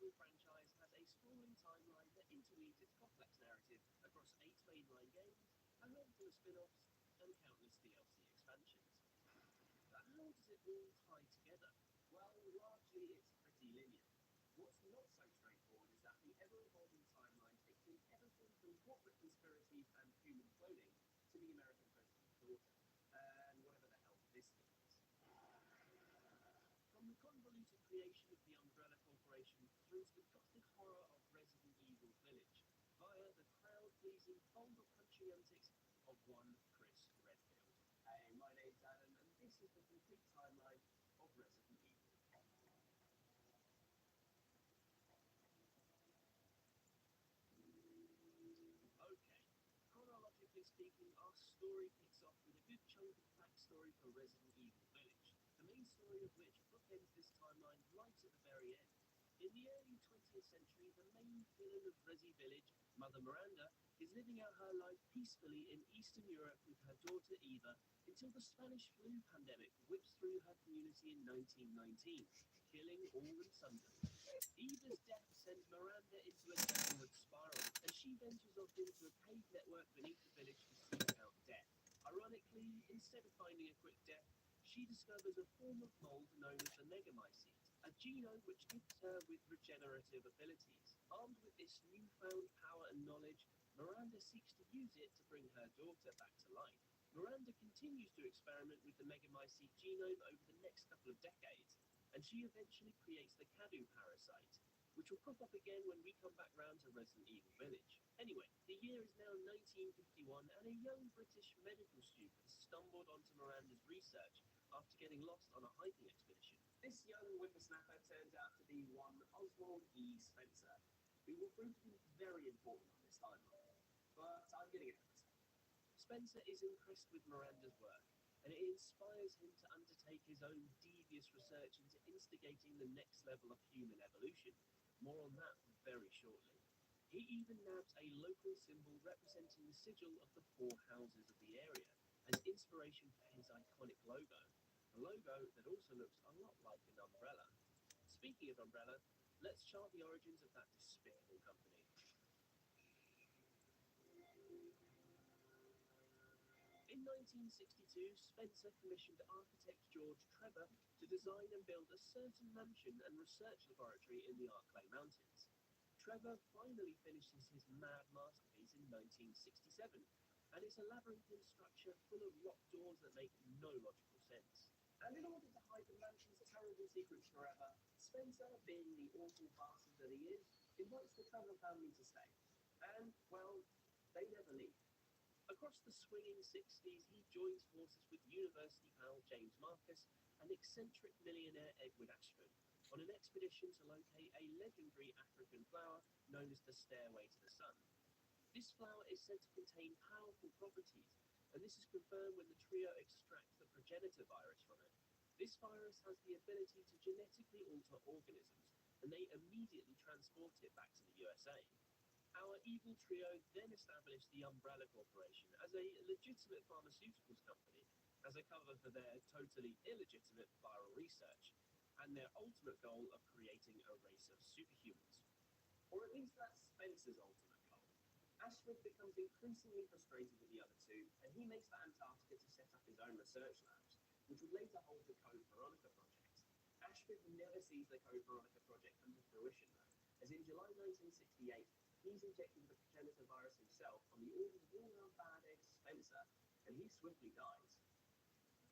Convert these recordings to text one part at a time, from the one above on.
Evil franchise has a sprawling timeline that interweaves its complex narrative across 8 mainline games, a handful of spin-offs, and countless DLC expansions. But how does it all tie together? Well, largely it's pretty linear. What's not so straightforward is that the ever-evolving timeline takes in everything from corporate conspiracies and human cloning to the American president's daughter, and whatever the hell this thing is. From the convoluted creation of the Umbrella Corporation through to the gothic horror of Resident Evil Village, via the crowd-pleasing, vulgar punchy antics of one Chris Redfield. Hey, my name's Adam, and this is the complete timeline of Resident Evil. Okay, chronologically speaking, our story kicks off with a good chunk of backstory for Resident Evil Village, the main story of which bookends this timeline right at the very end. In the early 20th century, the main villain of Resi Village, Mother Miranda, is living out her life peacefully in Eastern Europe with her daughter Eva until the Spanish flu pandemic whips through her community in 1919, killing all and sundry. Eva's death sends Miranda into a downward spiral, and she ventures off into a cave network beneath the village to seek out death. Ironically, instead of finding a quick death, she discovers a form of mold known as the Megamycete, a genome which gifts her with regenerative abilities. Armed with this newfound power and knowledge, Miranda seeks to use it to bring her daughter back to life. Miranda continues to experiment with the Megamycete genome over the next couple of decades, and she eventually creates the Cadu parasite, which will crop up again when we come back round to Resident Evil Village. Anyway, the year is now 1951, and a young British medical student stumbled onto Miranda's research after getting lost on a hiking expedition. This young whippersnapper turns out to be one Oswald E. Spencer, who will prove to be very important on this timeline. But I'm getting ahead of myself. Spencer is impressed with Miranda's work, and it inspires him to undertake his own devious research into instigating the next level of human evolution. More on that very shortly. He even nabs a local symbol representing the sigil of the four houses of the area as inspiration for his iconic logo, a logo that also looks a lot like an umbrella. Speaking of umbrella, let's chart the origins of that despicable company. In 1962, Spencer commissioned architect George Trevor to design and build a certain mansion and research laboratory in the Arklay Mountains. Trevor finally finishes his mad masterpiece in 1967, and it's a labyrinthine structure full of locked doors that make no logical sense. And in order to hide the mansion's terrible secrets forever, Spencer, being the awful bastard that he is, invites the Trevor family to stay. And, well, they never leave. Across the swinging 60s, he joins forces with university pal James Marcus and eccentric millionaire Edward Ashford on an expedition to locate a legendary African flower known as the Stairway to the Sun. This flower is said to contain powerful properties, and this is confirmed when the trio extract the progenitor virus from it. This virus has the ability to genetically alter organisms, and they immediately transport it back to the USA. Our evil trio then established the Umbrella Corporation as a legitimate pharmaceuticals company, as a cover for their totally illegitimate viral research, and their ultimate goal of creating a race of superhumans. Or at least that's Spencer's ultimate goal. Ashford becomes increasingly frustrated with the other two, and he makes for Antarctica to set up his own research labs, which would later hold the Code Veronica project. Ashford never sees the Code Veronica project come to fruition, though, as in July 1968, he's injected with the progenitor virus himself on the orders of all-round bad egg Spencer, and he swiftly dies.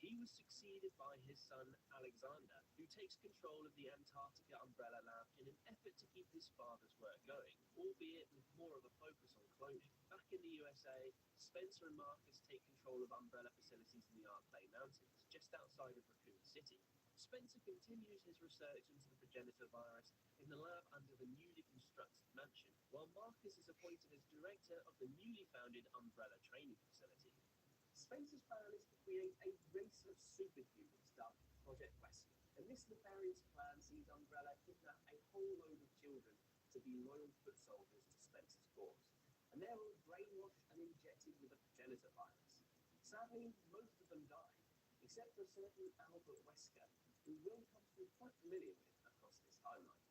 He was succeeded by his son Alexander, who takes control of the Antarctica Umbrella Lab in an effort to keep his father's work going, albeit with more of a focus on cloning. Back in the USA, Spencer and Marcus take control of Umbrella facilities in the Arklay Mountains, just outside of Raccoon City. Spencer continues his research into the progenitor virus in the lab under the newly constructed mansion, while Marcus is appointed as director of the newly founded Umbrella training facility. Spencer's plan is to create a race of superhumans dubbed Project Wesker, and this nefarious plan sees Umbrella kidnap a whole load of children to be loyal foot soldiers to Spencer's cause, and they're all brainwashed and injected with the progenitor virus. Sadly, most of them die, except for a certain Albert Wesker, who we'll come to be quite familiar with across this timeline.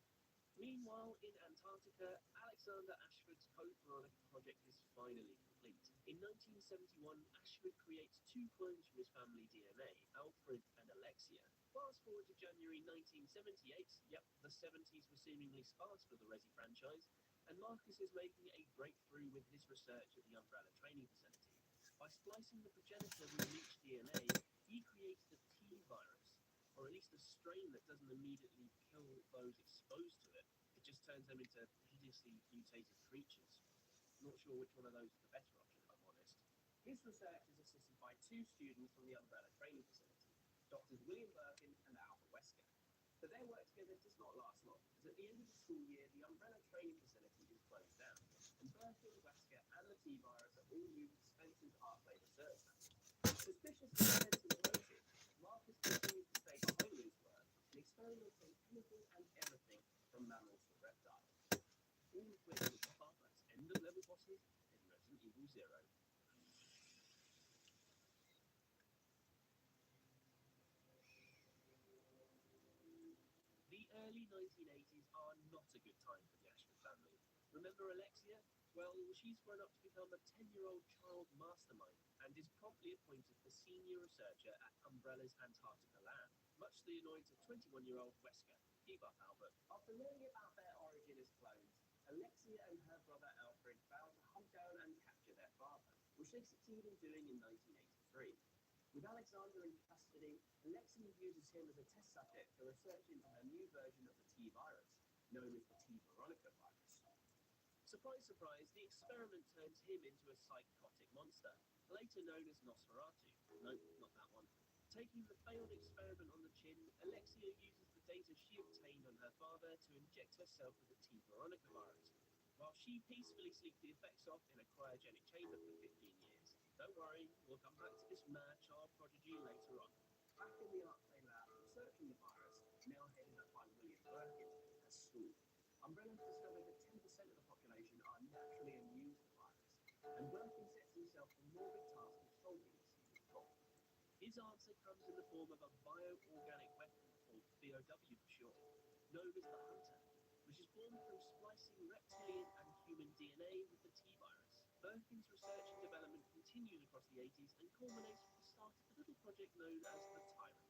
Meanwhile, in Antarctica, Alexander Ashford's Code Veronica project is finally complete. In 1971, Ashford creates two clones from his family DNA, Alfred and Alexia. Fast forward to January 1978, yep, the 70s were seemingly sparse for the Resi franchise, and Marcus is making a breakthrough with his research at the Umbrella training facility. By splicing the progenitor with leech DNA, he creates the T virus, or at least a strain that doesn't immediately kill those exposed to it. It just turns them into hideously mutated creatures. Not sure which one of those is the better option, if I'm honest. His research is assisted by two students from the Umbrella training facility, Doctors William Birkin and Albert Wesker. But their work together does not last long, as at the end of the school year, the Umbrella training facility is closed down, and Birkin, Wesker, and the T-virus are all moved to Spencer's Arclay research lab. Suspicious of Spencer's motive, Marcus continues to stay behind his work and experiments on anything and everything from mammals to reptiles. All of which will pop up as end-of-level bosses in Resident Evil Zero. The early 1980s are not a good time for the Ashford family. Remember Alexia? Well, she's grown up to become a 10-year-old child mastermind and is promptly appointed the senior researcher at Umbrella's Antarctica lab, much to the annoyance of 21-year-old Wesker. Keep up, Albert. After learning about their origin as clones, Alexia and her brother Alfred vow to hunt down and capture their father, which they succeed in doing in 1983. With Alexander in custody, Alexia uses him as a test subject for research into her new version of the T virus, known as the T Veronica virus. Surprise, surprise, the experiment turns him into a psychotic monster, later known as Nosferatu. Nope, not that one. Taking the failed experiment on the chin, Alexia uses the data she obtained on her father to inject herself with the T Veronica virus, while she peacefully sleeps the effects off in a cryogenic chamber for 15 years. Don't worry, we'll come back to this mad child prodigy later on. Back in the Arclay lab, researching the virus, now headed up by William Birkin, has stalled. Umbrella has discovered that 10% of the population are naturally immune to the virus, and Birkin sets himself the morbid task of solving this human problem. His answer comes in the form of a bioorganic weapon, or BOW for short, known as the Hunter, which is born from splicing reptilian and human DNA with the T-virus. Birkin's research and development continues across the 80s and culminates with the start of a little project known as the Tyrant.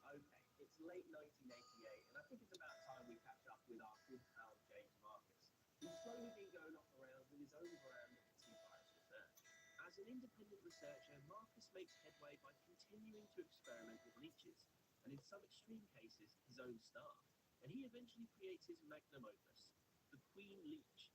Okay, it's late 1988, and I think it's about time we catch up with our good pal James Marcus, who's slowly been going off the rails with his own brand of T-virus research. As an independent researcher, Marcus makes headway by continuing to experiment with leeches, and in some extreme cases, his own staff. And he eventually creates his magnum opus, the Queen Leech.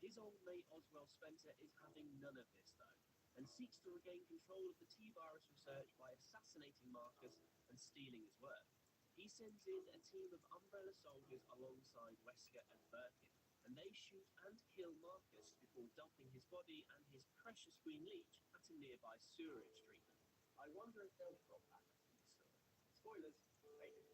His old mate Oswell Spencer is having none of this though, and seeks to regain control of the T-virus research by assassinating Marcus and stealing his work. He sends in a team of Umbrella soldiers alongside Wesker and Birkin, and they shoot and kill Marcus before dumping his body and his precious Queen Leech at a nearby sewerage treatment. I wonder if they'll drop back into the sewer. Spoilers, they do.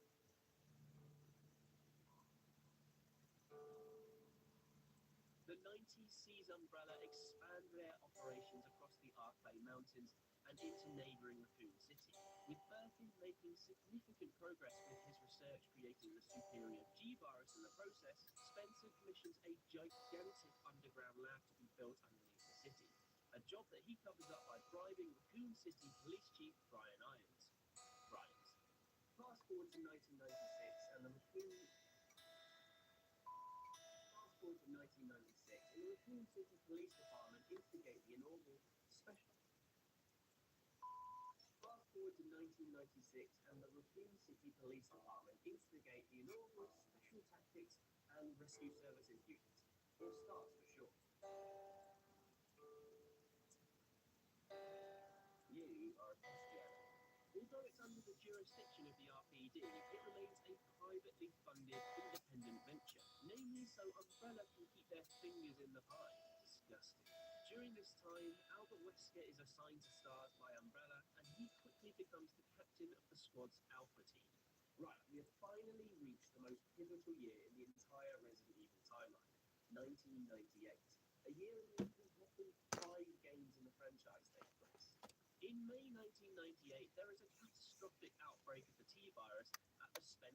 The 90s sees Umbrella expand their operations across the Arclay Mountains and into neighbouring Raccoon City, with Birkin making significant progress with his research creating the superior G-virus in the process. Spencer commissions a gigantic underground lab to be built underneath the city, a job that he covers up by bribing Raccoon City Police Chief Brian Irons. Fast forward to 1996, and the Raccoon City Police Department instigate the inaugural special. Fast forward to 1996, and the Raccoon City Police Department instigate the inaugural Special Tactics and Rescue Services Unit, or STARS for short. You are a Christian. Although it's under the jurisdiction of the RPD, it remains a privately funded, independent venture, namely so Umbrella can keep their fingers in the pie. Disgusting. During this time, Albert Wesker is assigned to STARS by Umbrella, and he quickly becomes the captain of the squad's Alpha team. Right, we have finally reached the most pivotal year in the entire Resident Evil timeline, 1998. A year in which a whopping 5 games in the franchise take place. In May 1998, there is a catastrophic outbreak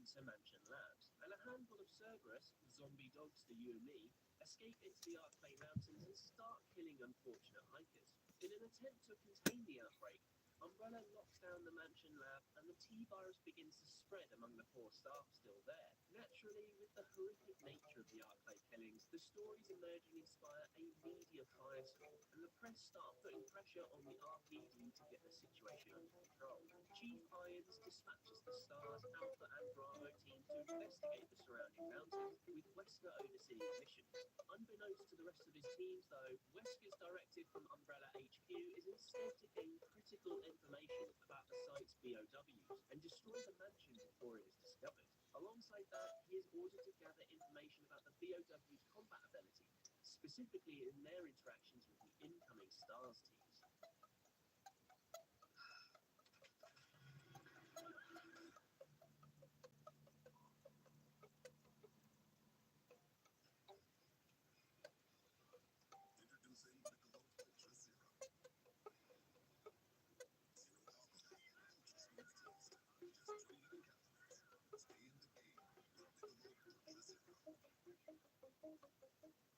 Spencer Mansion Labs, and a handful of Cerberus, zombie dogs to you and me, escape into the Arklay Mountains and start killing unfortunate hikers. In an attempt to contain the outbreak, Umbrella locks down the Mansion Lab and the T-virus begins to spread among the poor staff still there. Naturally, with the horrific nature of the Arklay killings, the stories emerging inspire a media firestorm, and the press start putting pressure on the RPD to get the situation under control. Chief Irons dispatches the STARS, Alpha and Bravo teams to investigate the surrounding mountains, with Wesker overseeing the mission. Unbeknownst to the rest of his teams, though, Wesker's directive from Umbrella HQ is instead to gain critical information about the site's BOWs and destroy the mansion before it is discovered. Alongside that, he is ordered to gather information about the BOW's combat ability, specifically in their interactions with the incoming STARS teams.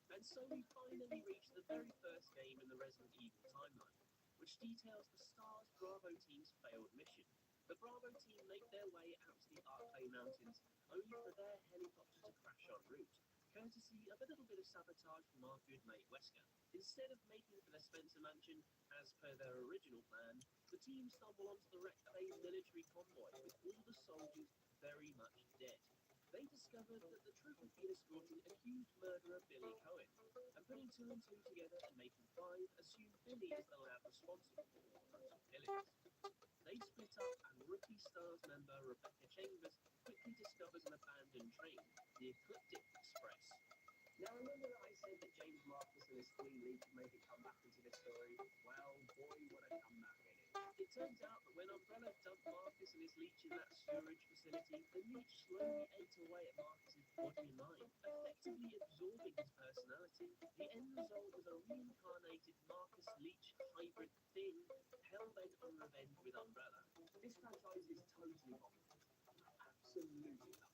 And so we finally reach the very first game in the Resident Evil timeline, which details the STARS Bravo team's failed mission. The Bravo team make their way out to the Arklay Mountains, only for their helicopter to crash en route, courtesy of a little bit of sabotage from our good mate Wesker. Instead of making for the Spencer Mansion, as per their original plan, the team stumble onto the wrecked bay military convoy with all the soldiers very much dead. They discovered that the troop had been escorting accused murderer Billy Cohen, and putting two and two together and making five, assumed Billy is the lab responsible for the brutal killings. They split up, and rookie STARS member Rebecca Chambers quickly discovers an abandoned train, the Ecliptic Express. Now, remember that I said that James Marcus and his Queen Leech would make a comeback into this story? Well, boy, what a comeback it is. It turns out that when Umbrella dumped Marcus and his leech in that storage facility, the leech slowly ate away at Marcus's body and mind, effectively absorbing his personality. The end result was a reincarnated Marcus Leech hybrid thing, hell-bent on revenge with Umbrella. This franchise is totally bonkers. Absolutely love it.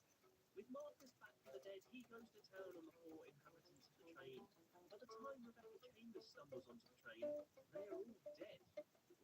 With Marcus back from the dead, he goes to town on the four inhabitants of the train. By the time Rebecca Chambers stumbles onto the train, they are all dead.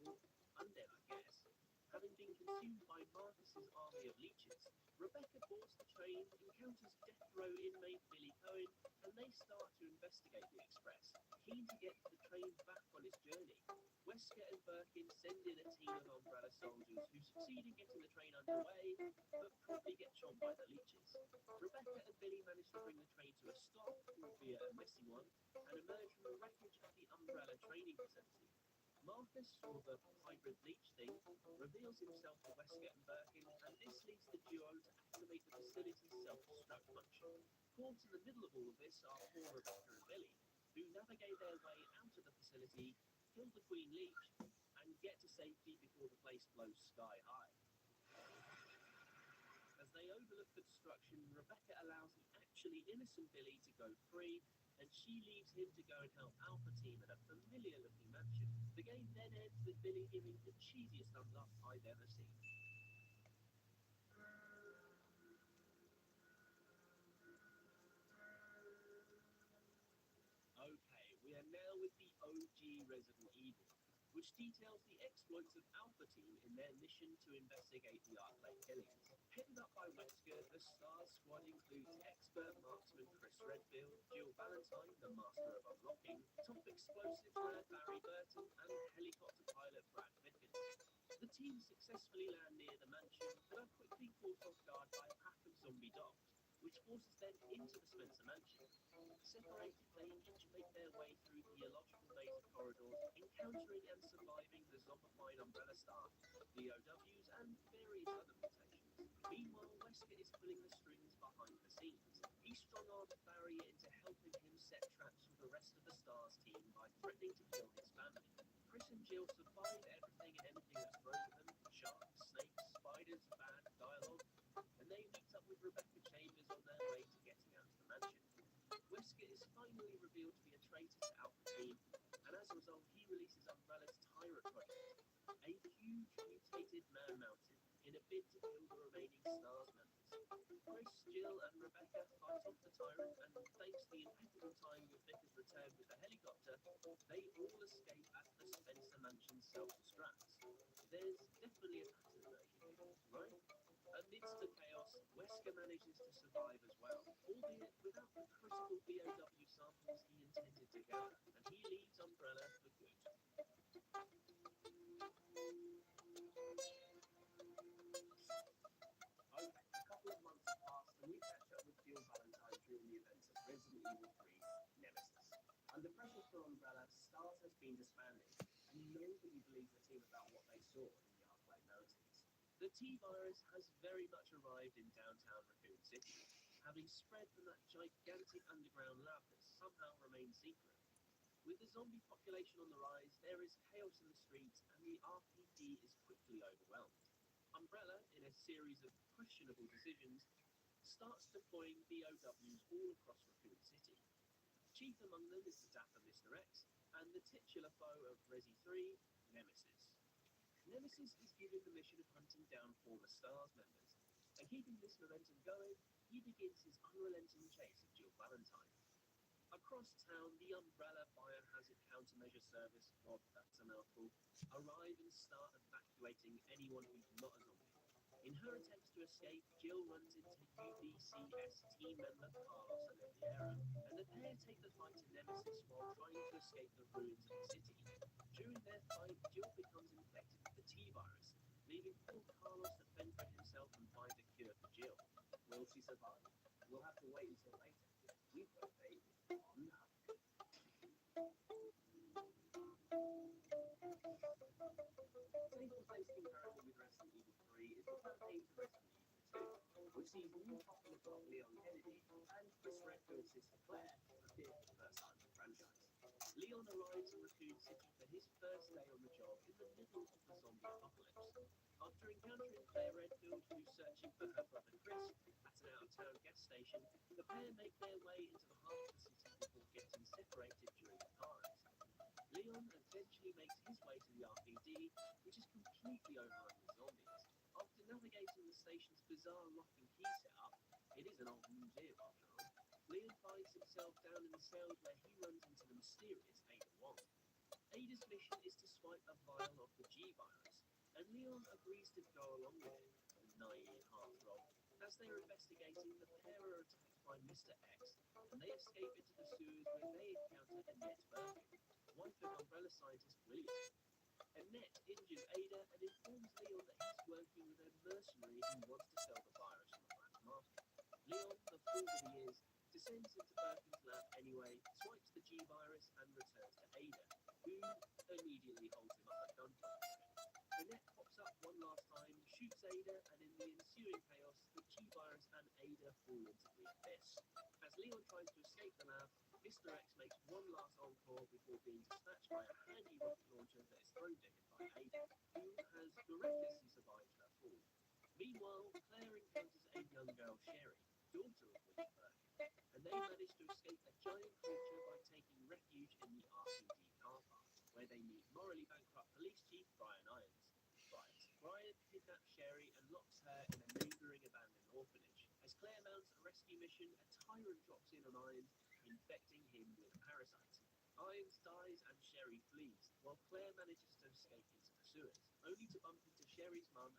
Or undead, I guess. Having been consumed by Marcus's army of leeches, Rebecca boards the train, encounters death row inmate Billy Cohen, and they start to investigate the express, keen to get the train back on its journey. Wesker and Birkin send in a team of Umbrella soldiers who succeed in getting the train underway, but promptly get shot by the leeches. Rebecca and Billy manage to bring the train to a stop, albeit a messy one, and emerge from the wreckage of the Umbrella training facility. Marcus, or the hybrid leech thing, reveals himself to Wesker and Birkin, and this leads the duo to activate the facility's self-destruct function. Caught in the middle of all of this are poor Rebecca and Billy, who navigate their way out of the facility, kill the Queen Leech, and get to safety before the place blows sky high. As they overlook the destruction, Rebecca allows the actually innocent Billy to go free, and she leaves him to go and help Alpha Team at a familiar-looking mansion. The game then ends with Billy giving the cheesiest thumbs up I've ever seen. Okay, we are now with the OG Resident Evil, which details the exploits of Alpha Team in their mission to investigate the Arklay killings. Headed up by Wesker, the STARS squad includes expert marksman Chris Redfield, Jill Valentine, the master of unlocking, top explosives lad Barry Burton, and helicopter pilot Brad Pickens. The team successfully land near the mansion, but are quickly caught off guard by a pack of zombie dogs, which forces them into the Spencer Mansion. Separated, they each make their way through the illogical maze of corridors, encountering and surviving the zombified Umbrella staff, BOWs, and various other mutations. Meanwhile, Wesker is pulling the strings behind the scenes. He strong-arms Barry into helping him set traps for the rest of the STARS team by threatening to kill his family. Chris and Jill survive everything and anything that's thrown at them: sharks, snakes, spiders, bad dialogue, and they meet up with Rebecca Chambers on their way to getting out of the mansion. Wesker is finally revealed to be a traitor to Alpha Team, and as a result, he releases Umbrella's Tyrant Project, a huge mutated man-mountain, in a bid to kill the remaining STARS members. Jill and Rebecca fight off the tyrant, and thanks to the impeccable timing of Vicker's return with the helicopter, they all escape as the Spencer mansion self-destructs. There's definitely a pattern emerging here, right? Amidst the chaos, Wesker manages to survive as well, albeit without the critical BOW samples he intended to gather, and he leaves Umbrella for good. Okay, a couple of months have passed and we catch up with Jill Valentine during the events of Resident Evil 3's Nemesis. Under pressure from Umbrella, STARS has been disbanded, and nobody believes the team about what they saw in the Arclight narratives. The T-virus has very much arrived in downtown Raccoon City, having spread from that gigantic underground lab that somehow remains secret. With the zombie population on the rise, there is chaos in the streets, and the RPD is quickly overwhelmed. Umbrella, in a series of questionable decisions, starts deploying BOWs all across Raccoon City. Chief among them is the dapper Mr. X, and the titular foe of Resi 3, Nemesis. Nemesis is given the mission of hunting down former STARS members, and keeping this momentum going, he begins his unrelenting chase of Jill Valentine. Across town, the Umbrella Biohazard Countermeasure Service, God, that's a mouthful, arrive and start evacuating anyone who's not a zombie. In her attempts to escape, Jill runs into UBCS team member Carlos Oliveira, and the pair take the fight to Nemesis while trying to escape the ruins of the city. During their fight, Jill becomes infected with the T-virus, leaving poor Carlos to fend for himself and find a cure for Jill. Will she survive? We'll have to wait until later. We've got a date on now. Taking place concurrently with Resident Evil 3 is the campaign to Resident Evil 2, which sees new popular cop Leon Kennedy and Chris Redfield's sister Claire appear for the first time in the franchise. Leon arrives in Raccoon City for his first day on the job in the middle of the zombie apocalypse. After encountering Claire Redfield, who's searching for her brother Chris at an out-of-town gas station, the pair make their way into the heart of the city before getting separated during a car accident. Leon eventually makes his way to the RPD, which is completely overrun with zombies. After navigating the station's bizarre lock and key setup, it is an old museum after all, Leon finds himself down in the cells where he runs into the mysterious Ada Wong. Ada's mission is to swipe a vial of the G-virus, and Leon agrees to go along with it, a naive heartthrob. As they're investigating, the pair are attacked by Mr. X, and they escape into the sewers where they encounter Annette Birkin, wife of Umbrella scientist William. Annette injures Ada and informs Leon that he's working with a mercenary who wants to sell the virus from a black market. Leon, the fool that he is, descends into Birkin's lab anyway, swipes the G-virus, and returns to Ada, who immediately holds him up at gunpoint. Annette pops up one last time, shoots Ada, and in the ensuing chaos, the G-virus and Ada fall into the abyss. As Leon tries to escape the lab, Mr. X makes one last encore before being dispatched by a handy rocket launcher that is thrown to him by Ada, who has miraculously survived her fall. Meanwhile, Claire encounters a young girl, Sherry, daughter of William Birkin, and they manage to escape a giant creature by taking refuge in the RPD car park, where they meet morally bankrupt police chief Brian Irons. Brian kidnaps Sherry and locks her in a neighbouring abandoned orphanage. As Claire mounts a rescue mission, a tyrant drops in on Irons, infecting him with a parasite. Irons dies and Sherry flees, while Claire manages to escape into the sewers, only to bump into Sherry's mum,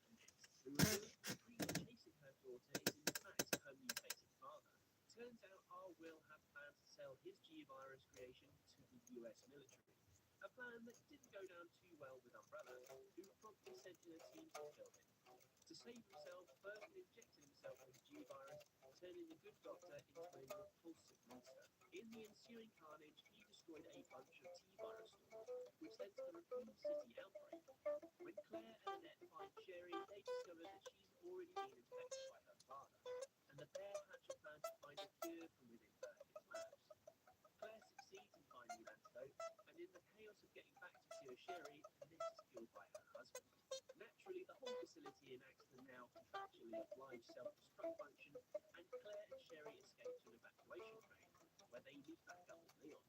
Annette, who reveals the creature chasing her daughter is in fact her mutated father. Turns out our Will had plans to sell his G-virus creation to the US military, a plan that didn't go down too well with Umbrella, who promptly sent in a team to kill him. To save himself, Birkin injected himself with the G-virus, turning the good doctor into a repulsive monster. In the ensuing carnage, he destroyed a bunch of T-virus stores, which led to the Raccoon City outbreak. When Claire and Annette find Sherry, they discover that she's already been infected by her father, and the pair hatch a plan to find a cure from within Birkin's labs. Claire succeeds in finding an antidote, and in the chaos of getting back to cure Sherry, Annette is killed by her husband. Naturally, the whole facility enacts the now contractually obliged self-destruct function, and Claire and Sherry escape to an evacuation train, where they meet back up with Leon.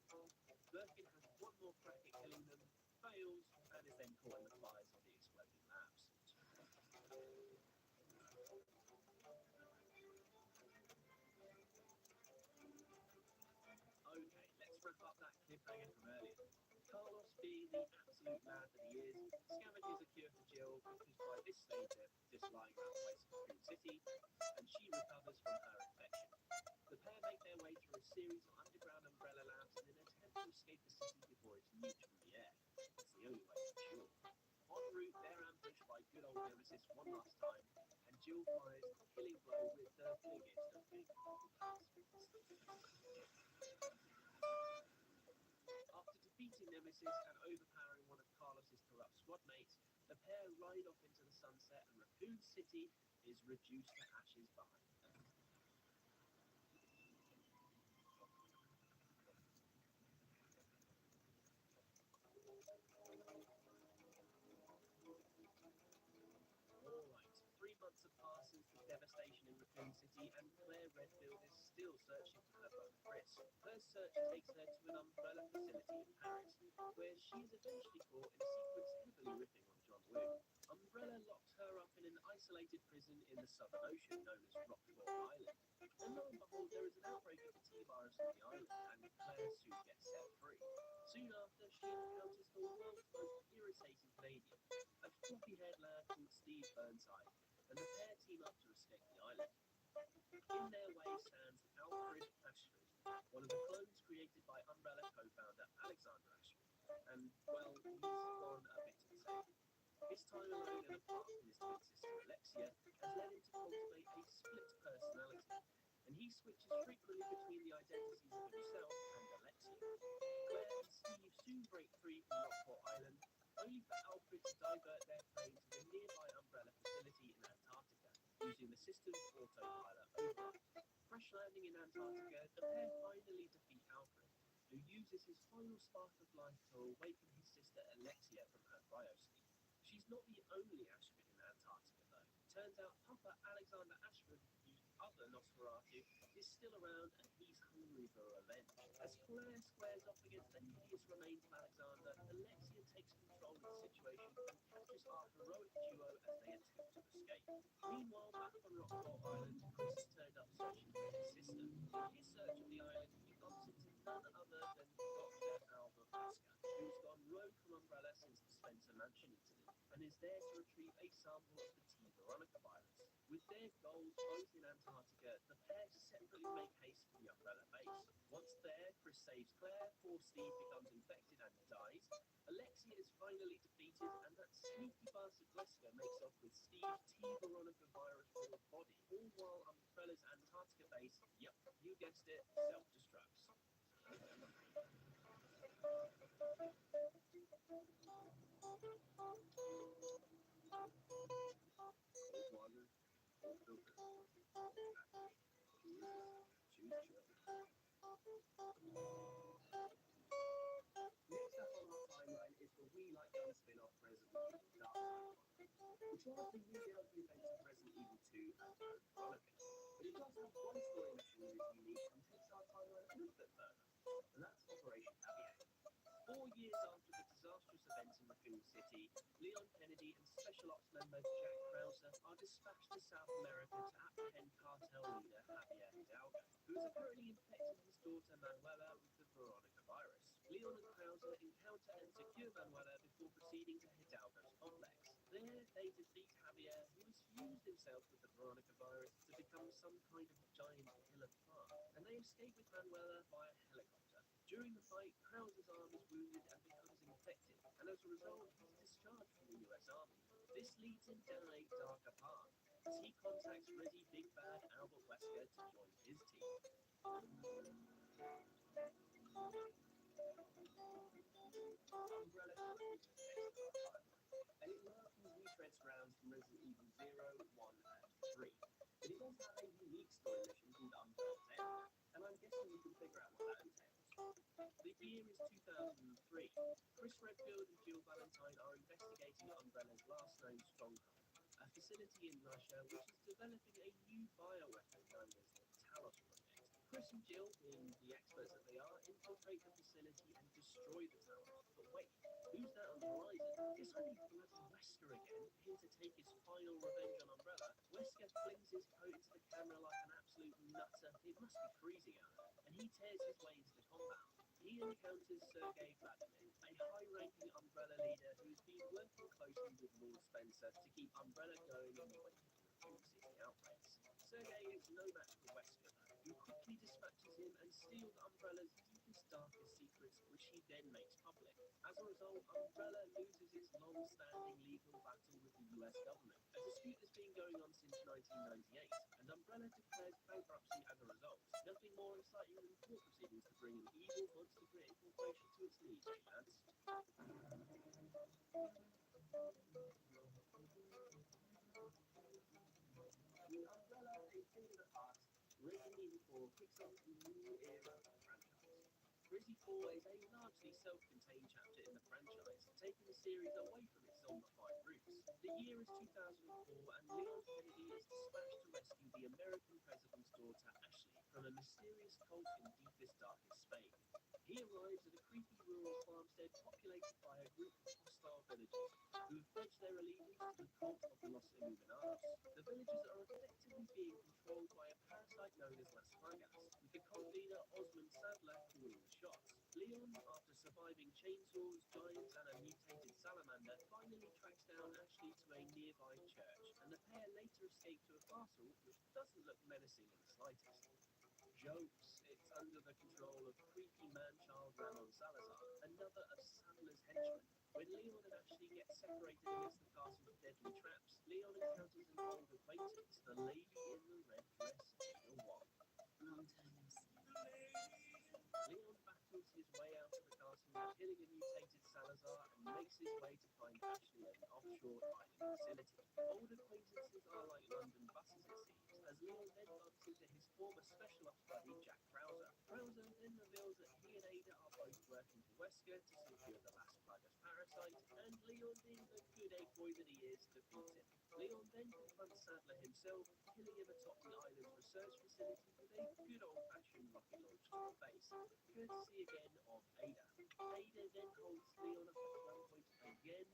Birkin has one more crack at killing them, fails, and is then caught in the fires of the exploding labs. cliffhanger from earlier. Carlos, being the absolute lad that he is, scavenges a cure for Jill because by this stage they're just lying around the waste of Raccoon City, and she recovers from her infection. The pair make their way through a series of underground Umbrella labs in an attempt to escape the city before it's nuked from the air. It's the only way for sure. En route, they're ambushed by good old Nemesis one last time, and Jill fires a killing blow with the biggest of big After defeating Nemesis and overpowering one of Carlos's corrupt squad mates, the pair ride off into the sunset and Raccoon City is reduced to ashes behind them. Alright, 3 months have passed since the devastation in Raccoon City, and Claire Redfield is still searching for her brother Chris. Her search takes her to an Umbrella facility in Paris, where she is eventually caught in a sequence heavily riffing on John Woo. Umbrella locks her up in an isolated prison in the Southern Ocean known as Rockport Island. And lo and behold, there is an outbreak of the T-virus on the island, and Claire soon gets set free. Soon after, she encounters the world's most irritating Canadian, a floppy-haired lad called Steve Burnside, and the pair team up to escape the island. In their way stands Alfred Ashford, one of the clones created by Umbrella co-founder Alexander Ashford, and, well, he's gone a bit insane. His time alone and apart from his twin sister Alexia has led him to cultivate a split personality, and he switches frequently between the identities of himself and Alexia. Claire and Steve soon break free from Rockport Island, only for Alfred to divert their plane to the nearby Umbrella facility in Antarctica, using the system's autopilot override. Crash landing in Antarctica, the pair finally defeat Alfred, who uses his final spark of life to awaken his sister Alexia from her cryosleep. She's not the only Ashford in Antarctica, though. Turns out Papa Alexander Ashford, the other Nosferatu, is still around, and he's hungry for revenge. As Claire squares off against the hideous remains of Alexander, Alexia takes control of the situation and captures our heroic duo as they attempt to escape. Meanwhile, back on Rockport Island, Chris has turned up searching for his sister. In his search of the island, he bumps into none other than Dr. Albert Wesker, who's gone rogue from Umbrella since the Spencer Mansion incident, and is there to retrieve a sample of the T. Veronica virus. With their goals both in Antarctica, the pair separately make haste to the Umbrella base. Once there, Chris saves Claire, poor Steve becomes infected and dies, Alexia is finally defeated, and that sneaky bastard Wesker makes off with Steve's T. Veronica virus-filled body, all while Umbrella's Antarctica base, yep, you guessed it, self-destructs. Cold water, cold filter. Choose chill. Next up on our timeline is the We Like Gun spin-off Resident Evil Dark Side Chronicles, which largely rebuilds the events of Resident Evil 2 and Code Veronica. But it does have one story mission that is unique and takes our timeline a little bit further, and that's Operation Javier. 4 years after the disastrous events in Raccoon City, Leon Kennedy and Special Ops member Jack Krauser are dispatched to South America to apprehend cartel leader Javier Hidalgo, who has apparently infected his daughter Manuela with the Veronica virus. Leon and Krauser encounter and secure Manuela before proceeding to Hidalgo's complex. There, they defeat Javier, who has fused himself with the Veronica virus to become some kind of giant killer plant, and they escape with Manuela via helicopter. During the fight, Krauser's arm is wounded and becomes infected, and as a result, he's discharged from the US Army. This leads him down a darker path, as he contacts Resi Big Bad Albert Wesker to join his team. Umbrella continues the next of our timeline, and it largely retreads grounds from Resident Evil 0, 1, and 3. But it does have a unique story mission called Umbrella's End, and I'm guessing you can figure out what that entails. The year is 2003. Chris Redfield and Jill Valentine are investigating Umbrella's last known stronghold, a facility in Russia which is developing a new bioweapon known as the Talos Project. Chris and Jill, being the experts that they are, infiltrate the facility and destroy the Talos. But wait, who's that on the horizon? It's only bloody Wesker again, here to take his final revenge on Umbrella. Wesker flings his coat into the camera like an absolute nutter. It must be freezing out there, and he tears his way into the compound. He he encounters Sergei Vladimir, a high-ranking Umbrella leader who's been working closely with Lord Spencer to keep Umbrella going in the wake of the Raccoon City outbreaks. Sergei is no match for Wesker, though, who quickly dispatches him and steals Umbrella's deepest, darkest secrets, which he then makes public. As a result, Umbrella loses its long-standing legal battle with the US government, a dispute that's been going on since 1998, and Umbrella declares bankruptcy as a result. Nothing more exciting than court proceedings to bring an evil monster-created corporation to its knees, eh, lads? With Umbrella, a thing of the past, Resident Evil 4 kicks off a new era of the franchise. Resi 4 is a largely self-contained chapter in the franchise, taking the series away from its zombified roots. The year is 2004, and Leon Kennedy is dispatched to rescue the American president's daughter, Ashley, from a mysterious cult in deepest, darkest Spain. He arrives at a creepy rural farmstead populated by a group of hostile villagers who have pledged their allegiance to the cult of Los Illuminados. The villagers are effectively being controlled by a parasite known as Las Plagas, with the cult leader Osmond Sadler calling the shots. Leon, after surviving chainsaws, giants, and a mutated salamander, finally tracks down Ashley to a nearby church, and the pair later escape to a castle which doesn't look menacing in the slightest. Jokes, it's under the control of creepy man-child Ramon Salazar, another of Sadler's henchmen. When Leon and Ashley get separated against the castle's deadly traps, Leon encounters an old acquaintance, the lady in the red dress, Ada Wong. Long time no see. Leon battles his way out of the castle, killing a mutated Salazar, and makes his way to find Ashley at an offshore island vicinity. Old acquaintances are like London buses, it seems, as Leon then bumps into his former special ops buddy, Jack Krauser. Krauser then reveals that he and Ada are both working for Wesker to secure the Las Plagas parasite, and Leon, being the good egg boy that he is, defeats him. Leon then confronts Sadler himself, killing him atop the island's research facility with a good old-fashioned rocket launch to the face, courtesy again of Ada. Ada then holds Leon up at gunpoint again,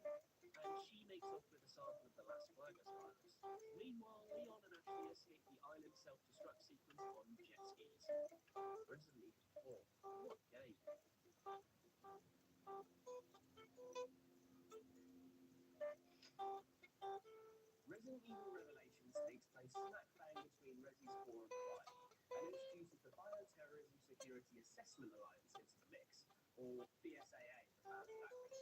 and she makes off with a sample of the Las Plagas virus. Meanwhile, Leon and Ashley escape the island self-destruct sequence on jet skis. Resident Evil 4, what game? Resident Evil Revelations takes place smack bang between Resis 4 and 5, and introduces the Bioterrorism Security Assessment Alliance into the mix, or BSAA for fans of acronyms.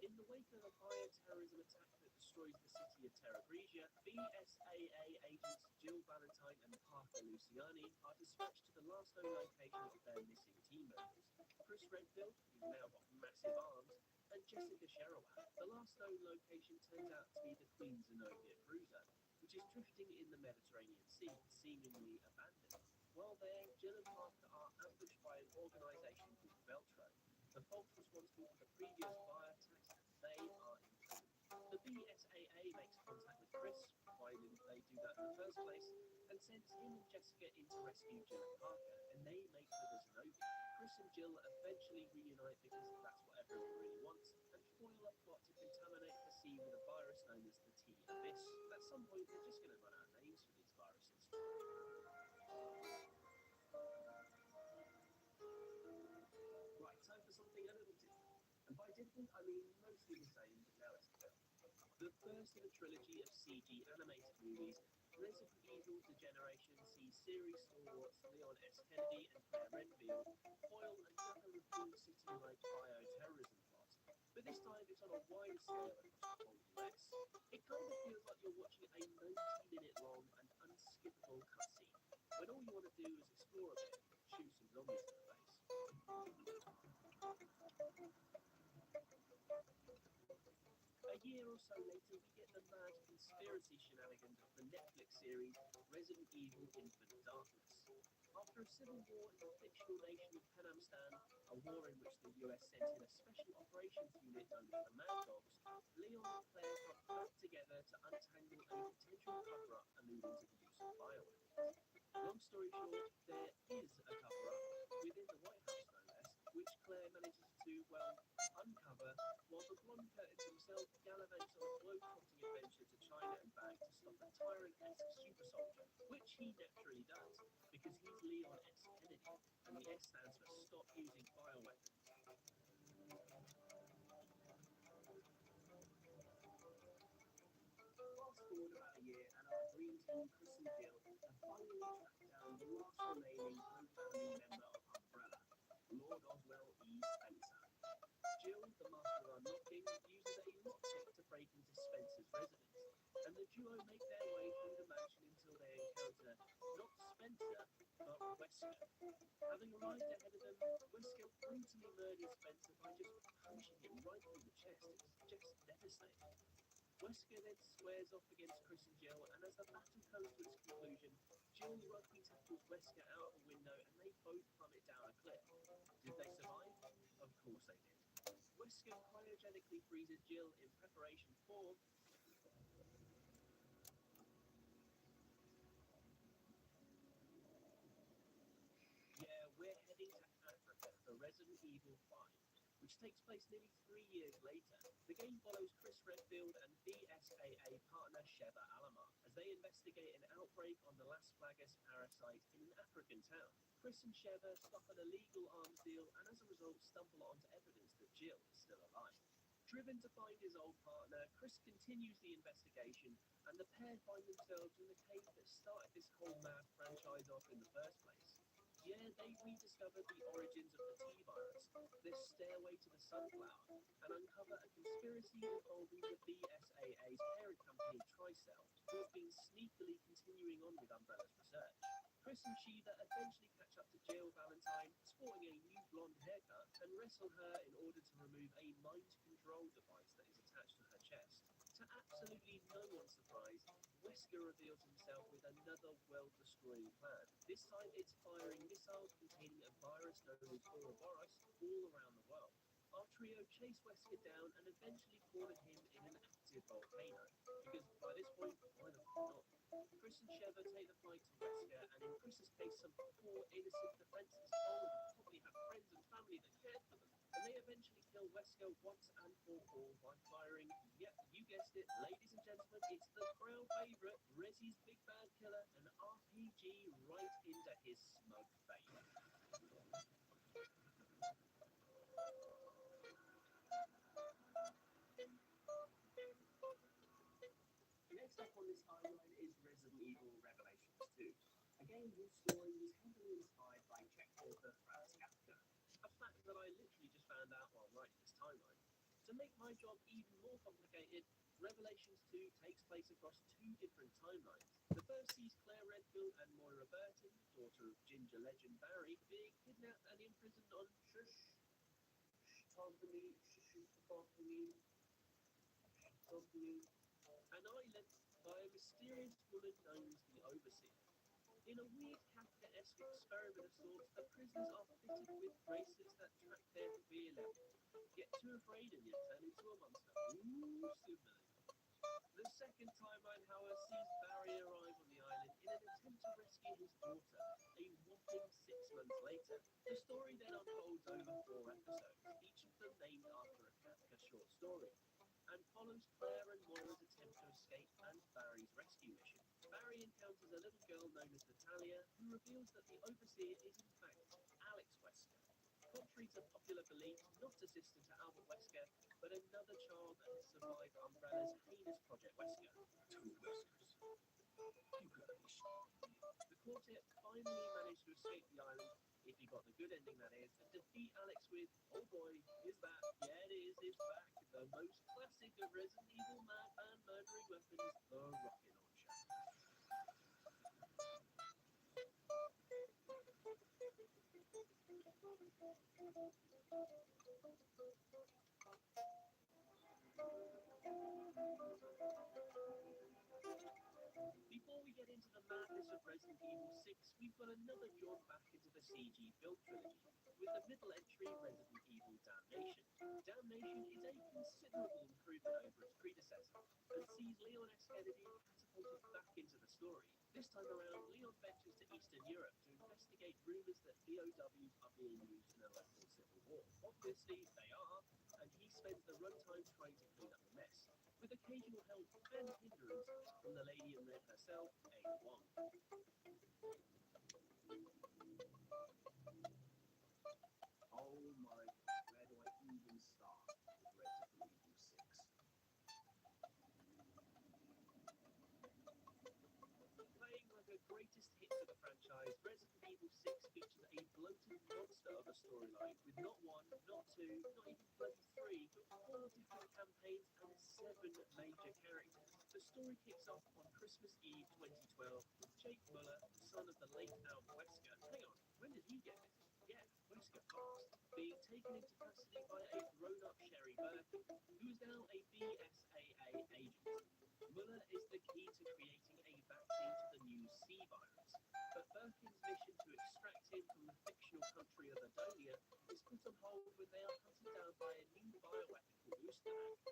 In the wake of a bioterrorism attack that destroys the city of Terra Grigia, BSAA agents Jill Valentine and Parker Luciani are dispatched to the last known location of their missing team members: Chris Redfield, who's now got massive arms, and Jessica Sherrowan. The last known location turns out to be the Queen Zenobia cruiser, which is drifting in the Mediterranean Sea, seemingly abandoned. While there, Jill and Parker are ambushed by an organisation called Veltro, the folks responsible for the previous fire attacks, and they are imprisoned. The BSAA makes contact with Chris, why didn't they do that in the first place, and sends him and Jessica in to rescue Jill and Parker, and they make for the Zenobia. Chris and Jill eventually reunite because that's what everyone really wants, and foil a plot to contaminate the sea with a virus known as the T-Abyss. At some point, they're just going to run out of names for these viruses. Right, time for something a little different. And by different, I mean mostly the same, but now it's a film. The first of a trilogy of CG animated movies, Resident Evil Degeneration sees series stalwarts Leon S. Kennedy and Claire Redfield foil another Raccoon City-like bioterrorism plot. But this time it's on a wider scale across the whole US. It kind of feels like you're watching a 90-minute long and unskippable cutscene, when all you want to do is explore a bit and shoot some zombies in the face. A year or so later, we get the mad conspiracy shenanigans of the Netflix series Resident Evil Infinite Darkness. After a civil war in the fictional nation of Penamstan, a war in which the US sent in a special operations unit known as the Mad Dogs, Leon and Claire come back together to untangle a potential cover-up alluding to the use of bioweapons. Long story short, there is a cover-up, within the White House no less, which Claire manages to, well, uncover, while the blonde Curtis himself gallivants on a globe-trotting adventure to China and back to stop a tyrant-esque super soldier, which he naturally does, because he's Leon S. Kennedy. and the S stands for Stop Using Bioweapons. Fast forward about a year, and our dream team, Chris and Jill, have finally tracked down the last remaining co-founding member of Umbrella, Lord Oswell E. Spencer. Jill, the master of unlocking, uses a lockpick to break into Spencer's residence, and the duo make their way through the mansion until they encounter not Spencer, but Wesker. Having arrived ahead of them, Wesker brutally murders Spencer by just punching him right through the chest. It's just devastating. Wesker then squares off against Chris and Jill, and as the battle comes to its conclusion, Jill rugby tackles Wesker out of a window and they both plummet down a cliff. Did they survive? Of course they did. Wesker cryogenically freezes Jill in preparation for we're heading to Africa for Resident Evil 5, which takes place nearly 3 years later. The game follows Chris Redfield and BSAA partner Sheva Alomar as they investigate an outbreak on the Las Plagas parasite in an African town. Chris and Sheva stop an illegal arms deal and as a result stumble onto evidence that Jill is still alive. Driven to find his old partner, Chris continues the investigation and the pair find themselves in the cave that started this whole mad franchise off in the first place. Yeah, they rediscovered the origins of the T-virus, their stairway to the sunflower, and uncover a conspiracy involving the BSAA's parent company, Tricell, who have been sneakily continuing on with Umbrella's research. Chris and Shiva eventually catch up to Jill Valentine, sporting a new blonde haircut, and wrestle her in order to remove a mind control device that is attached to her chest. To absolutely no one's surprise, Wesker reveals himself with another world-destroying plan. This time it's firing missiles containing a virus known as Ouroboros all around the world. Our trio chase Wesker down and eventually corner him in an active volcano, because by this point, why the f*** not? Chris and Sheva take the fight to Wesker, and in Chris's case, some poor innocent defenseless Poland probably have friends and family that cared for them. And they eventually kill Wesker once and for all by firing, yep, you guessed it, ladies and gentlemen, it's the crowd favourite, Rezzie's Big Bad Killer, an RPG right into his smug face. Next up on this timeline is Resident Evil Revelations 2, a game whose story was heavily inspired by Czech author Franz Kafka, a fact that I literally just found out while writing this timeline. To make my job even more complicated, Revelations 2 takes place across two different timelines. The first sees Claire Redfield and Moira Burton, daughter of Ginger legend Barry, being kidnapped and imprisoned on an island by a mysterious woman known as the Overseer. In a weird Kafkaesque experiment of sorts, the prisoners are fitted with bracelets that track their fear level. Get too afraid and you turn into a monster. Ooh, similarly. The second timeline, however, sees Barry arrive on the island in an attempt to rescue his daughter, a whopping 6 months later. The story then unfolds over 4 episodes, each of them named after a Kafka short story, and follows Claire and Moira's attempt to escape and Barry's rescue mission. Barry encounters a little girl known as Natalia, who reveals that the Overseer is in fact Alex Wesker. Contrary to popular belief, not a sister to Albert Wesker, but another child that has survived Umbrella's heinous Project Wesker. Two Weskers. You gotta be The quartet finally managed to escape the island, if you got the good ending that is, and defeat Alex with, oh boy, is that, yeah it is, it's back, the most classic of Resident Evil madman murdering weapons, the rocket launcher. Before we get into the madness of Resident Evil 6, we've got another jaunt back into the CG build trilogy, with the middle entry Resident Evil Damnation. Damnation is a considerable improvement over its predecessor, and sees Leon S. Kennedy catapulted back into the story. This time around, Leon ventures to Eastern Europe to investigate rumours that POWs are being used in a local civil war. Obviously, they are, and he spends the runtime trying to clean up the mess, with occasional help and hindrance from the lady in red herself, Ada Wong. storyline with not one, not two, not even bloody three, but four different campaigns and seven major characters. The story kicks off on Christmas Eve 2012 with Jake Muller, son of the late Al Wesker. Hang on, when did he get this? Yeah, Wesker Fox, being taken into custody by a grown-up Sherry Birkin, who is now a BSAA agent. Muller is the key to creating a vaccine to the new C virus, but Birkin's mission to extract him from the fictional country of Adonia is put on hold when they are hunted down by a new bioweapon called Ustanak,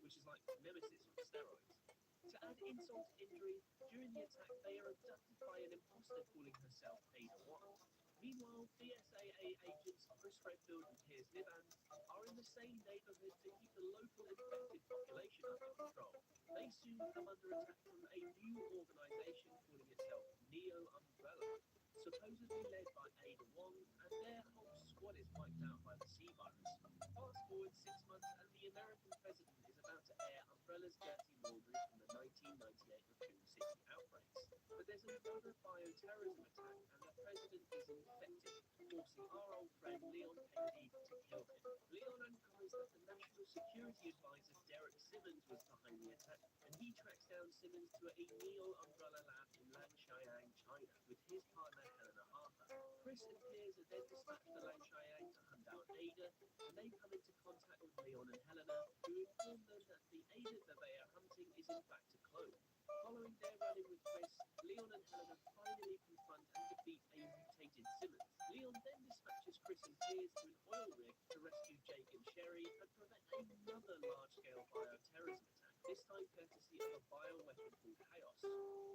which is like Nemesis on steroids. To add insult to injury, during the attack they are abducted by an imposter calling herself Ada Wong. Meanwhile, BSAA agents Chris Redfield and Piers Niven are in the same neighbourhood to keep the local infected population under control. They soon come under attack from a new organisation calling itself Neo Umbrella, supposedly led by Ada Wong, and their whole squad is wiped out by the C virus. Fast forward 6 months and the American president is about to air Umbrella's dirty laundry from the 1998 Raccoon City outbreaks. But there's another bioterrorism attack and the president is infected, forcing our old friend Leon Kennedy to kill him. Leon uncovers that the National Security Advisor Derek Simmons was behind the attack, and he tracks down Simmons to a Neo Umbrella lab in Lanshiang, China, with his partner Helena Harper. Chris and Piers are then dispatched to Lanshiang to hunt down Ada, and they come into contact with Leon and Helena, who inform them that the Ada that they are hunting is in fact a clone. Following their run-in with Chris, Leon and Helena finally confront and defeat a mutated Simmons. Leon then dispatches Chris and Piers to an oil rig to rescue Jake and Sherry and prevent another large-scale bioterrorism attack, this time courtesy of a bioweapon called Chaos.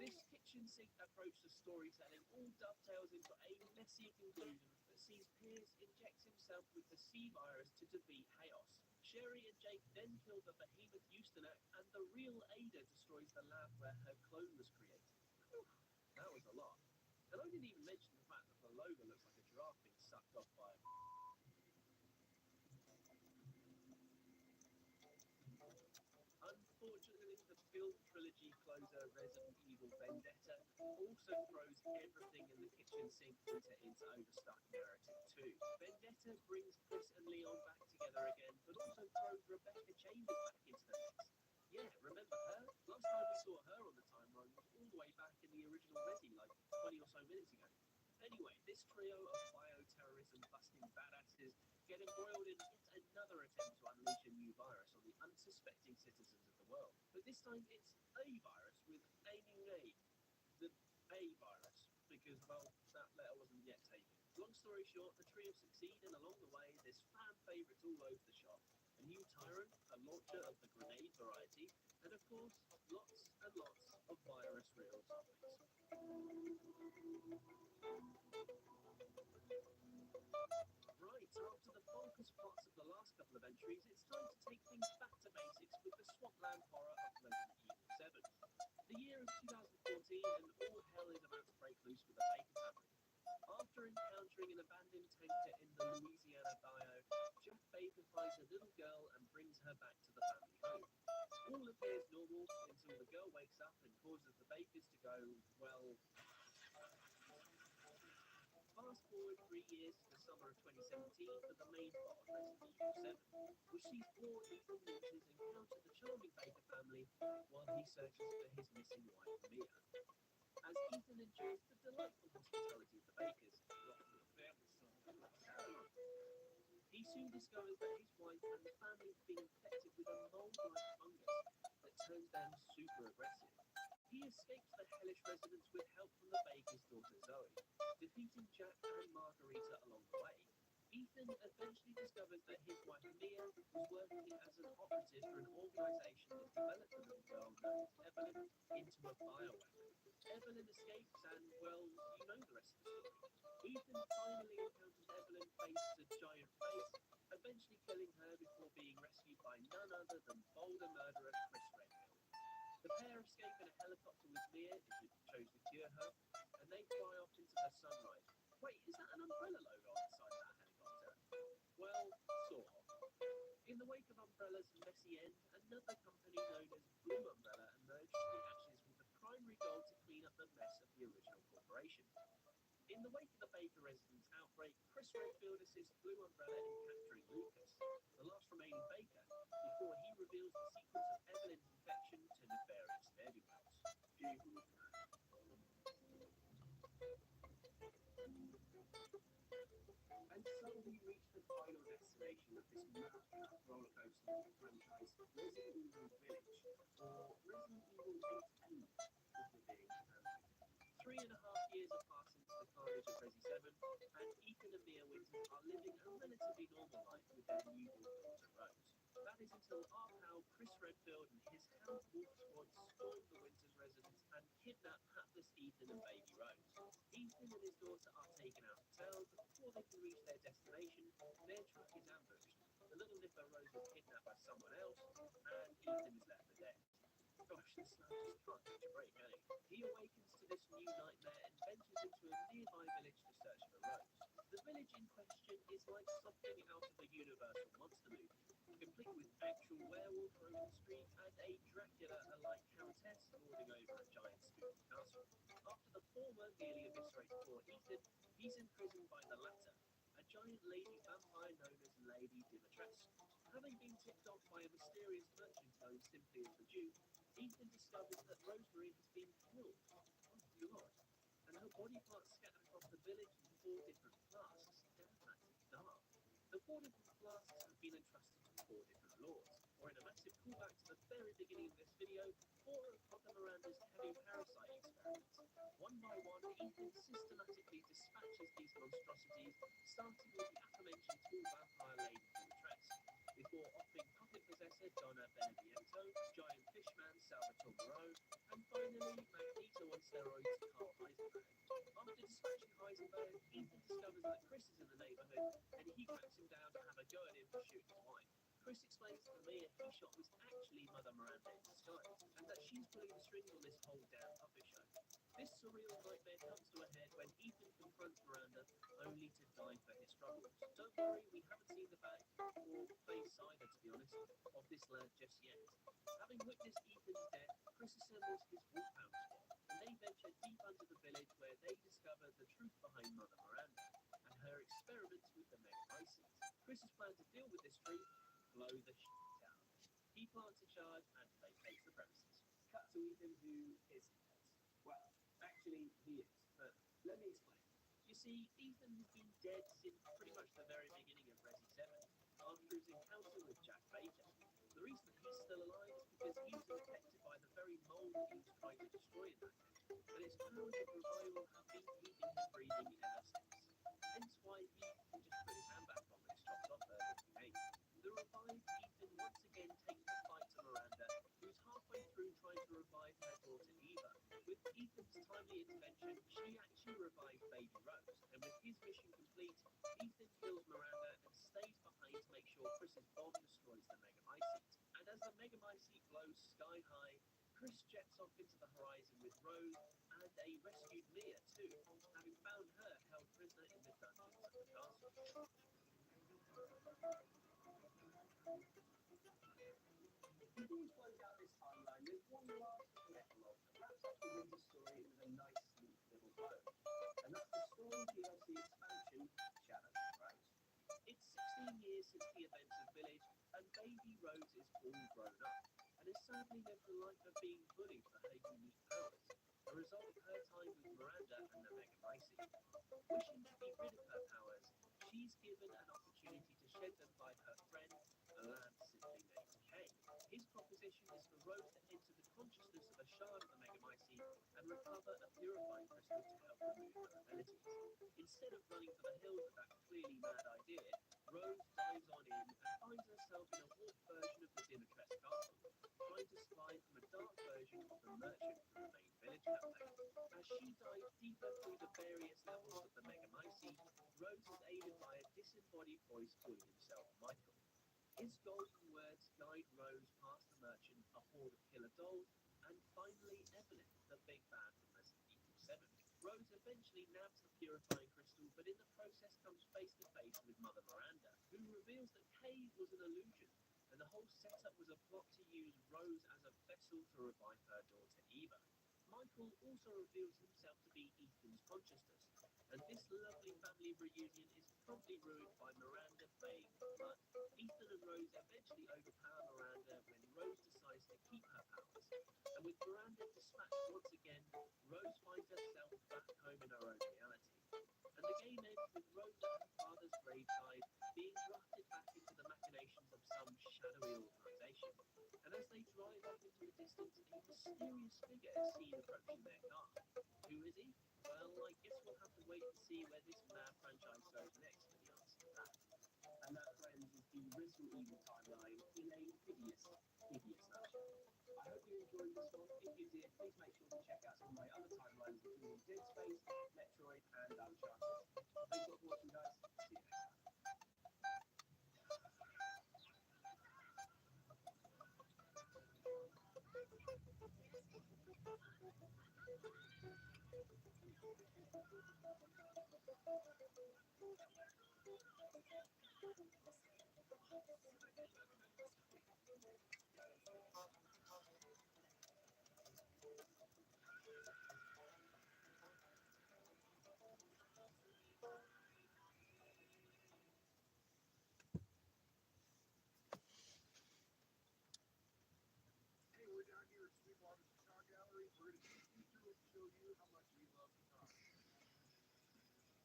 This kitchen sink approach to storytelling all dovetails into a messy conclusion that sees Piers inject himself with the C virus to defeat Chaos. Sherry and Jake then kill the behemoth Ustanak, and the real Ada destroys the lab where her clone was created. Whew, that was a lot. And I didn't even mention the fact that the logo looks like a giraffe being sucked off by a... Unfortunately, the film trilogy closer Resident Evil Vendetta also throws everything in the kitchen sink into its overstuck narrative too. Vendetta brings Chris and Leon back together again, but also throws Rebecca Chambers back into the mix. Yeah, remember her? Last time we saw her on the timeline was all the way back in the original Resi, like 20 or so minutes ago. Anyway, this trio of bioterrorism busting badasses get embroiled in yet another attempt to unleash a new virus on the unsuspecting citizens of the world. But this time it's a virus with a new name. The A virus, because, well, that letter wasn't yet taken. Long story short, the trio succeed, and along the way, there's fan favourites all over the shop. A new Tyrant, a launcher of the grenade variety, and of course, lots and lots of virus riddle topics. Right, after the bonkers plots of the last couple of entries, it's time to take things back to basics with the swampland horror of Resident Evil 7. The year is 2014 and all hell is about to break loose with the Baker family. After encountering an abandoned tanker in the Louisiana bayou, Jeff Baker finds a little girl and brings her back to the family home. All appears normal until the girl wakes up and causes the Bakers to go, well... Fast forward 3 years to the summer of 2017 for the main plot of Resident Evil 7, which sees poor Ethan Winters encounter the charming Baker family while he searches for his missing wife, Mia. As Ethan enjoys the delightful hospitality of the Bakers, he soon discovers that his wife and the family have been infected with a mold-like fungus that turns them super aggressive. He escapes the hellish residence with help from the Baker's daughter Zoe, defeating Jack and Margarita along the way. Ethan eventually discovers that his wife Mia was working as an operative for an organisation that developed a little girl known as Evelyn into a bioweapon. Evelyn escapes and, well, you know the rest of the story. Ethan finally encounters Evelyn face to giant face, eventually killing her before being rescued by none other than Boulder murderer Chris Redfield. The pair escape in a helicopter with Mia if it chose to cure her, and they fly off into the sunrise. Wait, is that an Umbrella logo on the side of that helicopter? Well, sort of. In the wake of Umbrella's messy end, another company known as Blue Umbrella emerged from the ashes with the primary goal to clean up the mess of the original corporation. In In the wake of the Baker residence outbreak, Chris Redfield assists Blue Umbrella in capturing Lucas, the last remaining Baker, before he reveals the secrets of Evelyn's infection to nefarious ne'er-do-wells. And so we reach the final destination of this madcap rollercoaster franchise, Resident Evil Village, or Resident Evil 8 if we're being fancy. 3.5 years have passed since the carnage of Resi 7, and Ethan and Mia Winton are living a relatively normal life with their newborn daughter Rose. That is until our pal Chris Redfield and his Hound Wolf squad storm the Winters' residence and kidnap hapless Ethan and baby Rose. Ethan and his daughter are taken out of town, but before they can reach their destination, their truck is ambushed. The little nipper Rose is kidnapped by someone else, and Ethan is left for dead. Gosh, this lad just can't catch a break, can he? He awakens to this new nightmare and ventures into a nearby village to search for Rose. The village in question is like something out of a Universal monster movie, complete with actual werewolf roaming the street and a Dracula-alike countess lording over a giant spooky castle. After the former nearly eviscerates poor Ethan, he's imprisoned by the latter, a giant lady vampire known as Lady Dimitrescu. Having been tipped off by a mysterious merchant known simply as the Duke, Ethan discovers that Rosemary has been killed. Oh God. And her body parts scattered across the village in 4 different flasks. Damn, that's dark. The 4 different flasks have been entrusted to 4 different lords, or in a massive callback to the very beginning of this video, 4 of Mother Miranda's chemioparasite experiments. One by one, Ethan systematically dispatches these monstrosities, starting with the aforementioned tall vampire Lady Dimitrescu, before offing puppet possessor Donna Beneviento, giant fishman Salvatore Moreau, and finally Magneto on steroids Carl Heisenberg. After dispatching Heisenberg, Ethan discovers that Chris is in the neighborhood, and he tracks him down to have a go at him for shooting his wife. Chris explains that the Mia he shot was actually Mother Miranda in disguise, and that she's pulling the strings on this whole damn puppet show. This surreal nightmare comes to a head when Ethan confronts Miranda, only to die for his struggles. Don't worry, we haven't seen the back, or face either, to be honest, of this lad just yet. Having witnessed Ethan's death, Chris assembles his Wolfhound squad, and they venture deep under the village where they discover the truth behind Mother Miranda and her experiments with the Megamycete. Chris's plan to deal with this truth: blow the shit out. He plants a charge and vacates the premises. Cut to Ethan, who isn't dead. Well, actually, he is, but let me explain. You see, Ethan has been dead since pretty much the very beginning of Resi 7, after his encounter with Jack Baker. The reason that he's still alive is because he was infected by the very mold he was trying to destroy in that day, and its powers of revival have been keeping him breathing ever since. Hence why he just put his hand back on when it's chopped off earlier in the game. The revived Ethan once again takes the fight to Miranda, who's halfway through trying to revive her daughter Eva. With Ethan's timely intervention, she actually revived baby Rose, and with his mission complete, Ethan kills Miranda and stays behind to make sure Chris's bomb destroys the Megamycete. And as the Megamycete blows sky high, Chris jets off into the horizon with Rose and a rescued Mia too, having found her held prisoner in the dungeons of the castle. Before we close out this timeline, there's one last little epilogue that wraps up the Winter story with a nice, neat little bow. And that's the Storm DLC expansion, Shadows of Rose. It's 16 years since the events of Village, and baby Rose is all grown up, and has sadly lived a life of being bullied for her unique powers, a result of her time with Miranda and the Megamycete. Wishing to be rid of her powers, she's given an opportunity to shed them by her friend, a lad simply named Kay. His proposition is for Rose to enter the consciousness of a shard of the Megamycete and recover a purifying crystal to help remove her abilities. Instead of running for the hills with that clearly mad idea, Rose dives on in and finds herself in a warped version of the Dimitrescu castle, trying to survive from a dark version of the merchant from the main village campaign. As she dives deeper through the various levels of the Megamycete, Rose is aided by a disembodied voice calling himself Michael. His golden words guide Rose past the merchant, a horde of killer dolls, and finally Evelyn, the big bad from Resident Evil 7. Rose eventually nabs the purifying crystal, but in the process comes face to face with Mother Miranda, who reveals that Kay was an illusion, and the whole setup was a plot to use Rose as a vessel to revive her daughter Eva. Michael also reveals himself to be Ethan's consciousness, and this reunion is promptly ruined by Miranda playing blood. Ethan and Rose eventually overpower Miranda when Rose decides to keep her powers. And with Miranda dispatched once again, Rose finds herself back home in her own reality. And the game ends with Rose at her father's graveside, being drafted back into the machinations of some shadowy organisation. And as they drive off into the distance, a mysterious figure is seen approaching their car. Who is he? Well, I guess we'll have to wait and see where this mad franchise goes next for the answer to that. And that, friends, is the Resident Evil timeline in a hideous nutshell. I hope you enjoyed this one. If you did, please make sure to check out some of my other timelines, including Dead Space, Metroid, and Uncharted. Thanks a lot for watching, guys. See you next time. Hey, we're down here at Sweetwater's Guitar Gallery. We're going to take you through and show you how much we love guitars.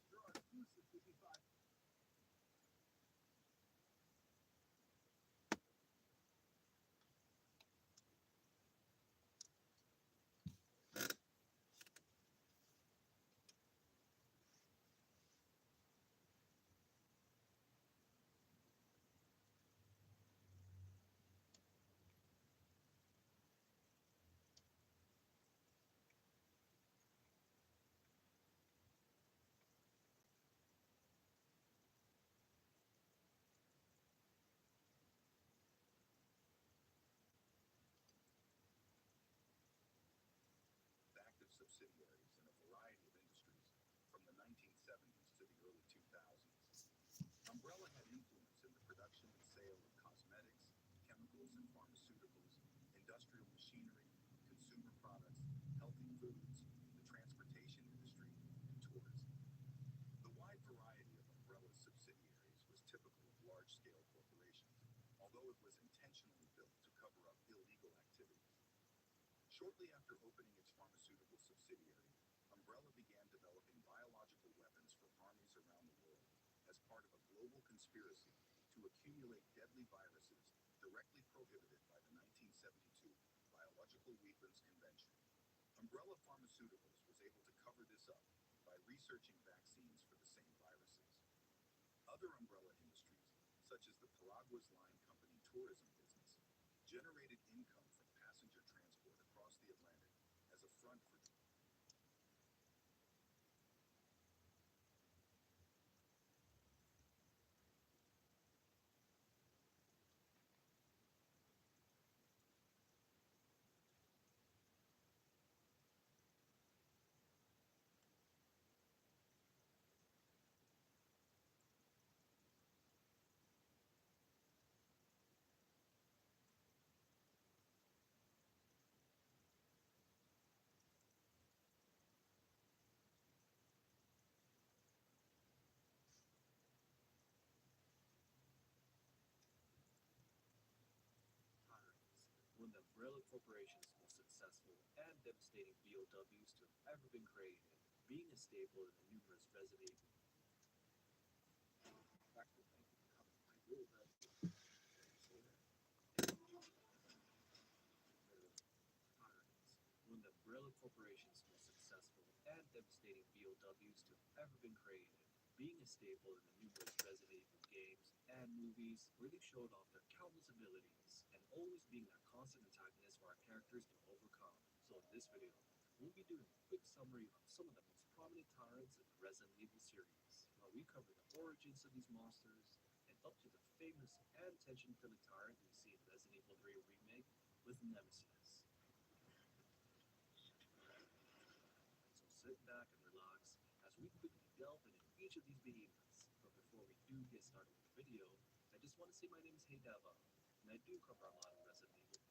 There are exclusive 55. Active subsidiaries in a variety of industries from the 1970s to the early 2000s. Umbrella had influence in the production and sale of cosmetics, chemicals and pharmaceuticals, industrial machinery, consumer products, healthy foods, the transportation industry, and tourism. The wide variety of Umbrella's subsidiaries was typical of large-scale corporations, although it was intentionally built to cover up illegal activities. Shortly after opening its pharmaceutical subsidiary, Umbrella began developing biological weapons for armies around the world as part of a global conspiracy to accumulate deadly viruses directly prohibited by the 1972 Biological Weapons Convention. Umbrella Pharmaceuticals was able to cover this up by researching vaccines for the same viruses. Other Umbrella industries, such as the Piraguas Line Company tourism business, generated income from passenger transport across the Atlantic as a front for Pirates, one of Umbrella Corporation's most successful and devastating BOWs to have ever been created, being a staple in the numerous Resident Evil. Back to thank you for coming. I will say that. Pirates, one of Umbrella Corporation's most successful and devastating BOWs to have ever been created, being a staple in the numerous Resident Evil games and movies where they've showed off their countless abilities and always being that constant antagonist for our characters to overcome. So in this video, we'll be doing a quick summary of some of the most prominent tyrants in the Resident Evil series, while we cover the origins of these monsters and up to the famous and tension-filling tyrant we see in Resident Evil 3 Remake with Nemesis. So sit back and relax as we quickly delve into each of these behemoths. But before we do get started with the video, I just want to say my name is Heydeva, and I do cover a lot of Resident Evil.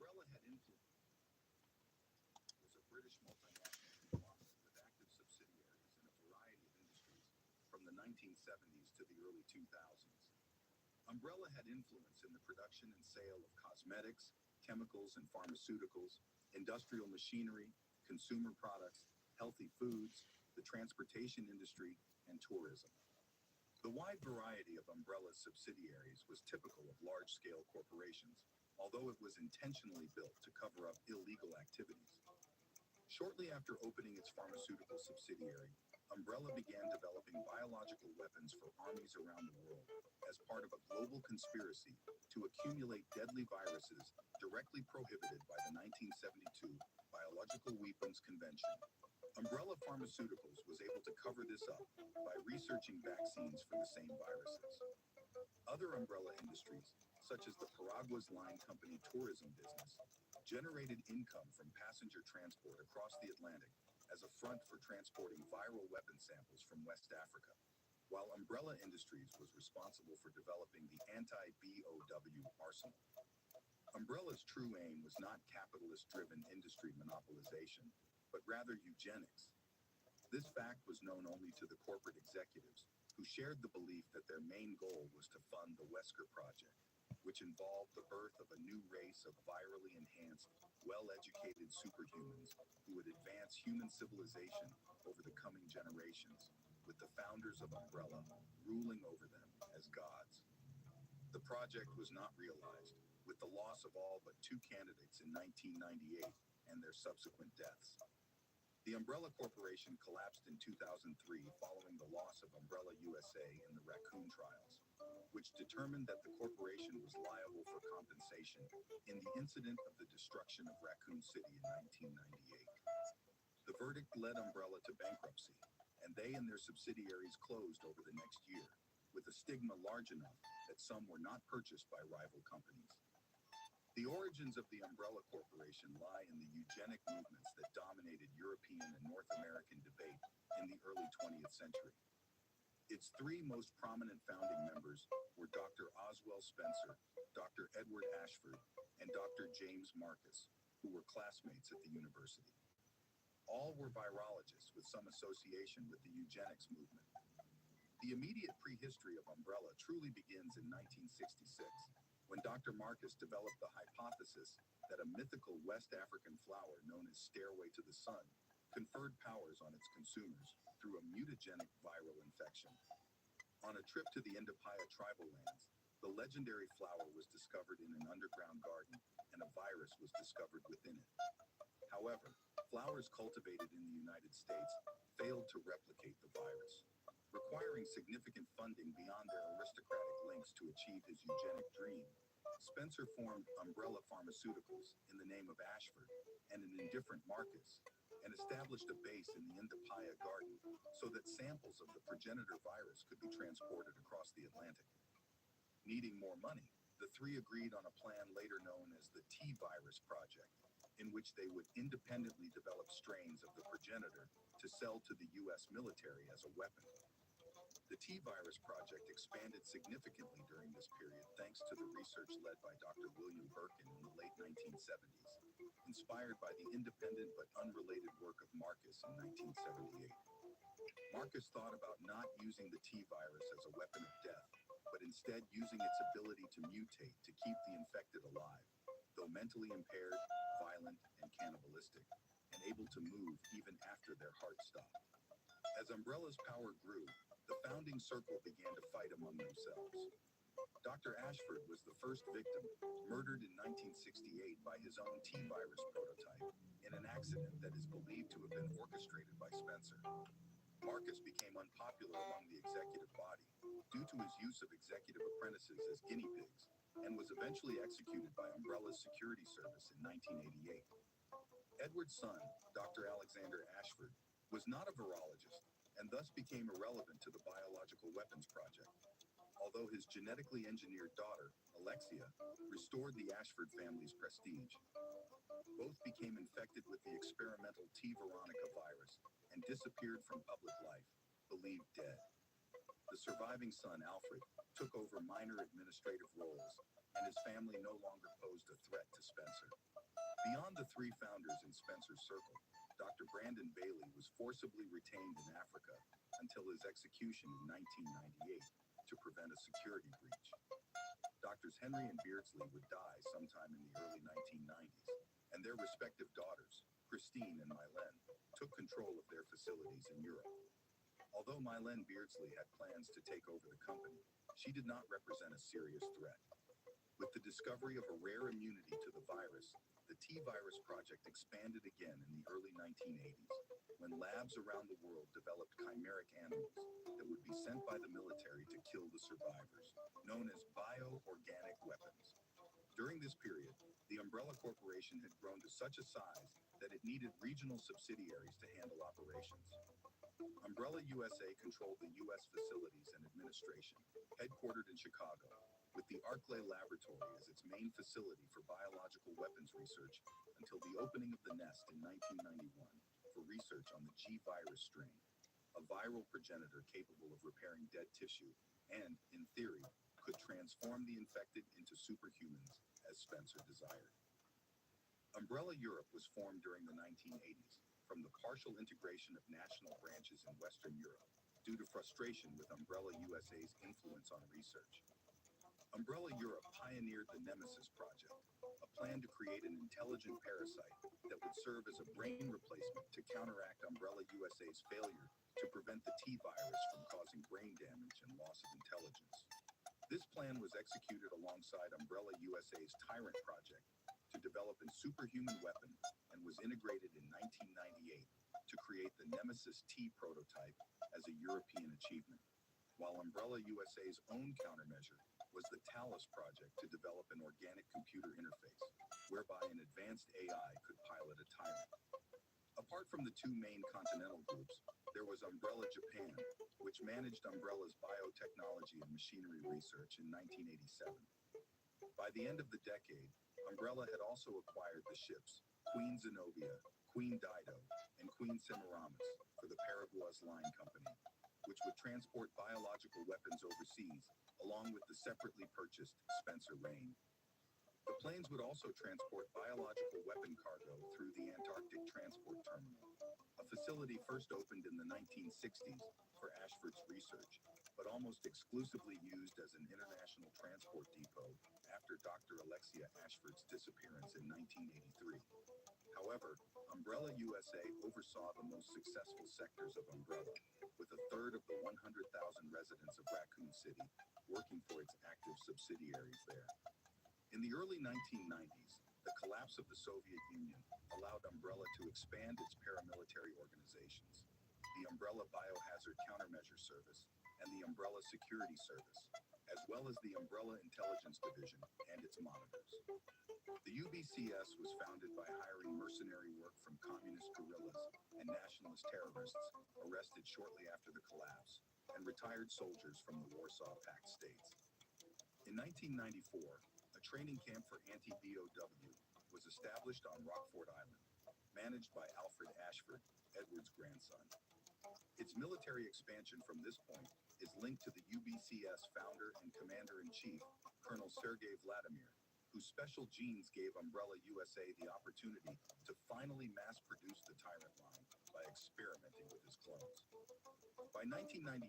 Umbrella had influence was a British multinational conglomerate with active subsidiaries in a variety of industries from the 1970s to the early 2000s. Umbrella had influence in the production and sale of cosmetics, chemicals and pharmaceuticals, industrial machinery, consumer products, healthy foods, the transportation industry, and tourism. The wide variety of Umbrella's subsidiaries was typical of large-scale corporations, although it was intentionally built to cover up illegal activities. Shortly after opening its pharmaceutical subsidiary, Umbrella began developing biological weapons for armies around the world as part of a global conspiracy to accumulate deadly viruses directly prohibited by the 1972 Biological Weapons Convention. Umbrella Pharmaceuticals was able to cover this up by researching vaccines for the same viruses. Other umbrella industries, such as the Paraguas Line Company tourism business, generated income from passenger transport across the Atlantic as a front for transporting viral weapon samples from West Africa, while Umbrella Industries was responsible for developing the anti-BOW arsenal. Umbrella's true aim was not capitalist-driven industry monopolization, but rather eugenics. This fact was known only to the corporate executives, who shared the belief that their main goal was to fund the Wesker Project, which involved the birth of a new race of virally enhanced, well-educated superhumans who would advance human civilization over the coming generations, with the founders of Umbrella ruling over them as gods. The project was not realized, with the loss of all but two candidates in 1998 and their subsequent deaths. The Umbrella Corporation collapsed in 2003 following the loss of Umbrella USA in the Raccoon trials, which determined that the corporation was liable for compensation in the incident of the destruction of Raccoon City in 1998. The verdict led Umbrella to bankruptcy, and they and their subsidiaries closed over the next year, with a stigma large enough that some were not purchased by rival companies. The origins of the Umbrella Corporation lie in the eugenic movements that dominated European and North American debate in the early 20th century. Its three most prominent founding members were Dr. Oswell Spencer, Dr. Edward Ashford, and Dr. James Marcus, who were classmates at the university. All were virologists with some association with the eugenics movement. The immediate prehistory of Umbrella truly begins in 1966, when Dr. Marcus developed the hypothesis that a mythical West African flower known as Stairway to the Sun conferred powers on its consumers through a mutagenic viral infection. On a trip to the Indapaya tribal lands, the legendary flower was discovered in an underground garden, and a virus was discovered within it. However, flowers cultivated in the United States failed to replicate the virus. Requiring significant funding beyond their aristocratic links to achieve his eugenic dream, Spencer formed Umbrella Pharmaceuticals in the name of Ashford and an indifferent Marcus, and established a base in the Indapaya Garden so that samples of the progenitor virus could be transported across the Atlantic. Needing more money, the three agreed on a plan later known as the T-Virus Project, in which they would independently develop strains of the progenitor to sell to the U.S. military as a weapon. The T-Virus Project expanded significantly during this period thanks to the research led by Dr. William Birkin in the late 1970s, inspired by the independent but unrelated work of Marcus in 1978. Marcus thought about not using the T-Virus as a weapon of death, but instead using its ability to mutate to keep the infected alive, though mentally impaired, violent, and cannibalistic, and able to move even after their heart stopped. As Umbrella's power grew, the founding circle began to fight among themselves. Dr. Ashford was the first victim, murdered in 1968 by his own T-virus prototype in an accident that is believed to have been orchestrated by Spencer. Marcus became unpopular among the executive body due to his use of executive apprentices as guinea pigs, and was eventually executed by Umbrella's security service in 1988. Edward's son, Dr. Alexander Ashford, was not a virologist and thus became irrelevant to the Biological Weapons Project, although his genetically engineered daughter, Alexia, restored the Ashford family's prestige. Both became infected with the experimental T. veronica virus and disappeared from public life, believed dead. The surviving son, Alfred, took over minor administrative roles and his family no longer posed a threat to Spencer. Beyond the three founders in Spencer's circle, Dr. Brandon Bailey was forcibly retained in Africa until his execution in 1998 to prevent a security breach. Doctors Henry and Beardsley would die sometime in the early 1990s, and their respective daughters, Christine and Mylene, took control of their facilities in Europe. Although Mylene Beardsley had plans to take over the company, she did not represent a serious threat. With the discovery of a rare immunity to the virus, the T-Virus project expanded again in the early 1980s, when labs around the world developed chimeric animals that would be sent by the military to kill the survivors, known as bioorganic weapons. During this period, the Umbrella Corporation had grown to such a size that it needed regional subsidiaries to handle operations. Umbrella USA controlled the U.S. facilities and administration, headquartered in Chicago, with the Arklay Laboratory as its main facility for biological weapons research until the opening of the nest in 1991 for research on the G virus strain, a viral progenitor capable of repairing dead tissue and, in theory, could transform the infected into superhumans as Spencer desired. Umbrella Europe was formed during the 1980s from the partial integration of national branches in Western Europe due to frustration with Umbrella USA's influence on research. Umbrella Europe pioneered the Nemesis Project, a plan to create an intelligent parasite that would serve as a brain replacement to counteract Umbrella USA's failure to prevent the T-virus from causing brain damage and loss of intelligence. This plan was executed alongside Umbrella USA's Tyrant Project to develop a superhuman weapon and was integrated in 1998 to create the Nemesis T prototype as a European achievement, while Umbrella USA's own countermeasure was the Talos project to develop an organic computer interface, whereby an advanced AI could pilot a tyrant. Apart from the two main continental groups, there was Umbrella Japan, which managed Umbrella's biotechnology and machinery research in 1987. By the end of the decade, Umbrella had also acquired the ships Queen Zenobia, Queen Dido, and Queen Semiramis for the Paraguas Line Company, which would transport biological weapons overseas, along with the separately purchased Spencer Lane. The planes would also transport biological weapon cargo through the Antarctic Transport Terminal, a facility first opened in the 1960s for Ashford's research, but almost exclusively used as an international transport depot after Dr. Alexia Ashford's disappearance in 1983. However, Umbrella USA oversaw the most successful sectors of Umbrella, with a third of the 100,000 residents of Raccoon City working for its active subsidiaries there. In the early 1990s, the collapse of the Soviet Union allowed Umbrella to expand its paramilitary organizations, the Umbrella Biohazard Countermeasure Service and the Umbrella Security Service, as well as the Umbrella Intelligence Division and its monitors. The UBCS was founded by hiring mercenary work from communist guerrillas and nationalist terrorists arrested shortly after the collapse, and retired soldiers from the Warsaw Pact states. In 1994, a training camp for anti-BOW was established on Rockford Island, managed by Alfred Ashford, Edward's grandson. Its military expansion from this point is linked to the UBCS founder and commander-in-chief, Colonel Sergei Vladimir, whose special genes gave Umbrella USA the opportunity to finally mass-produce the Tyrant line by experimenting with his clones. By 1998,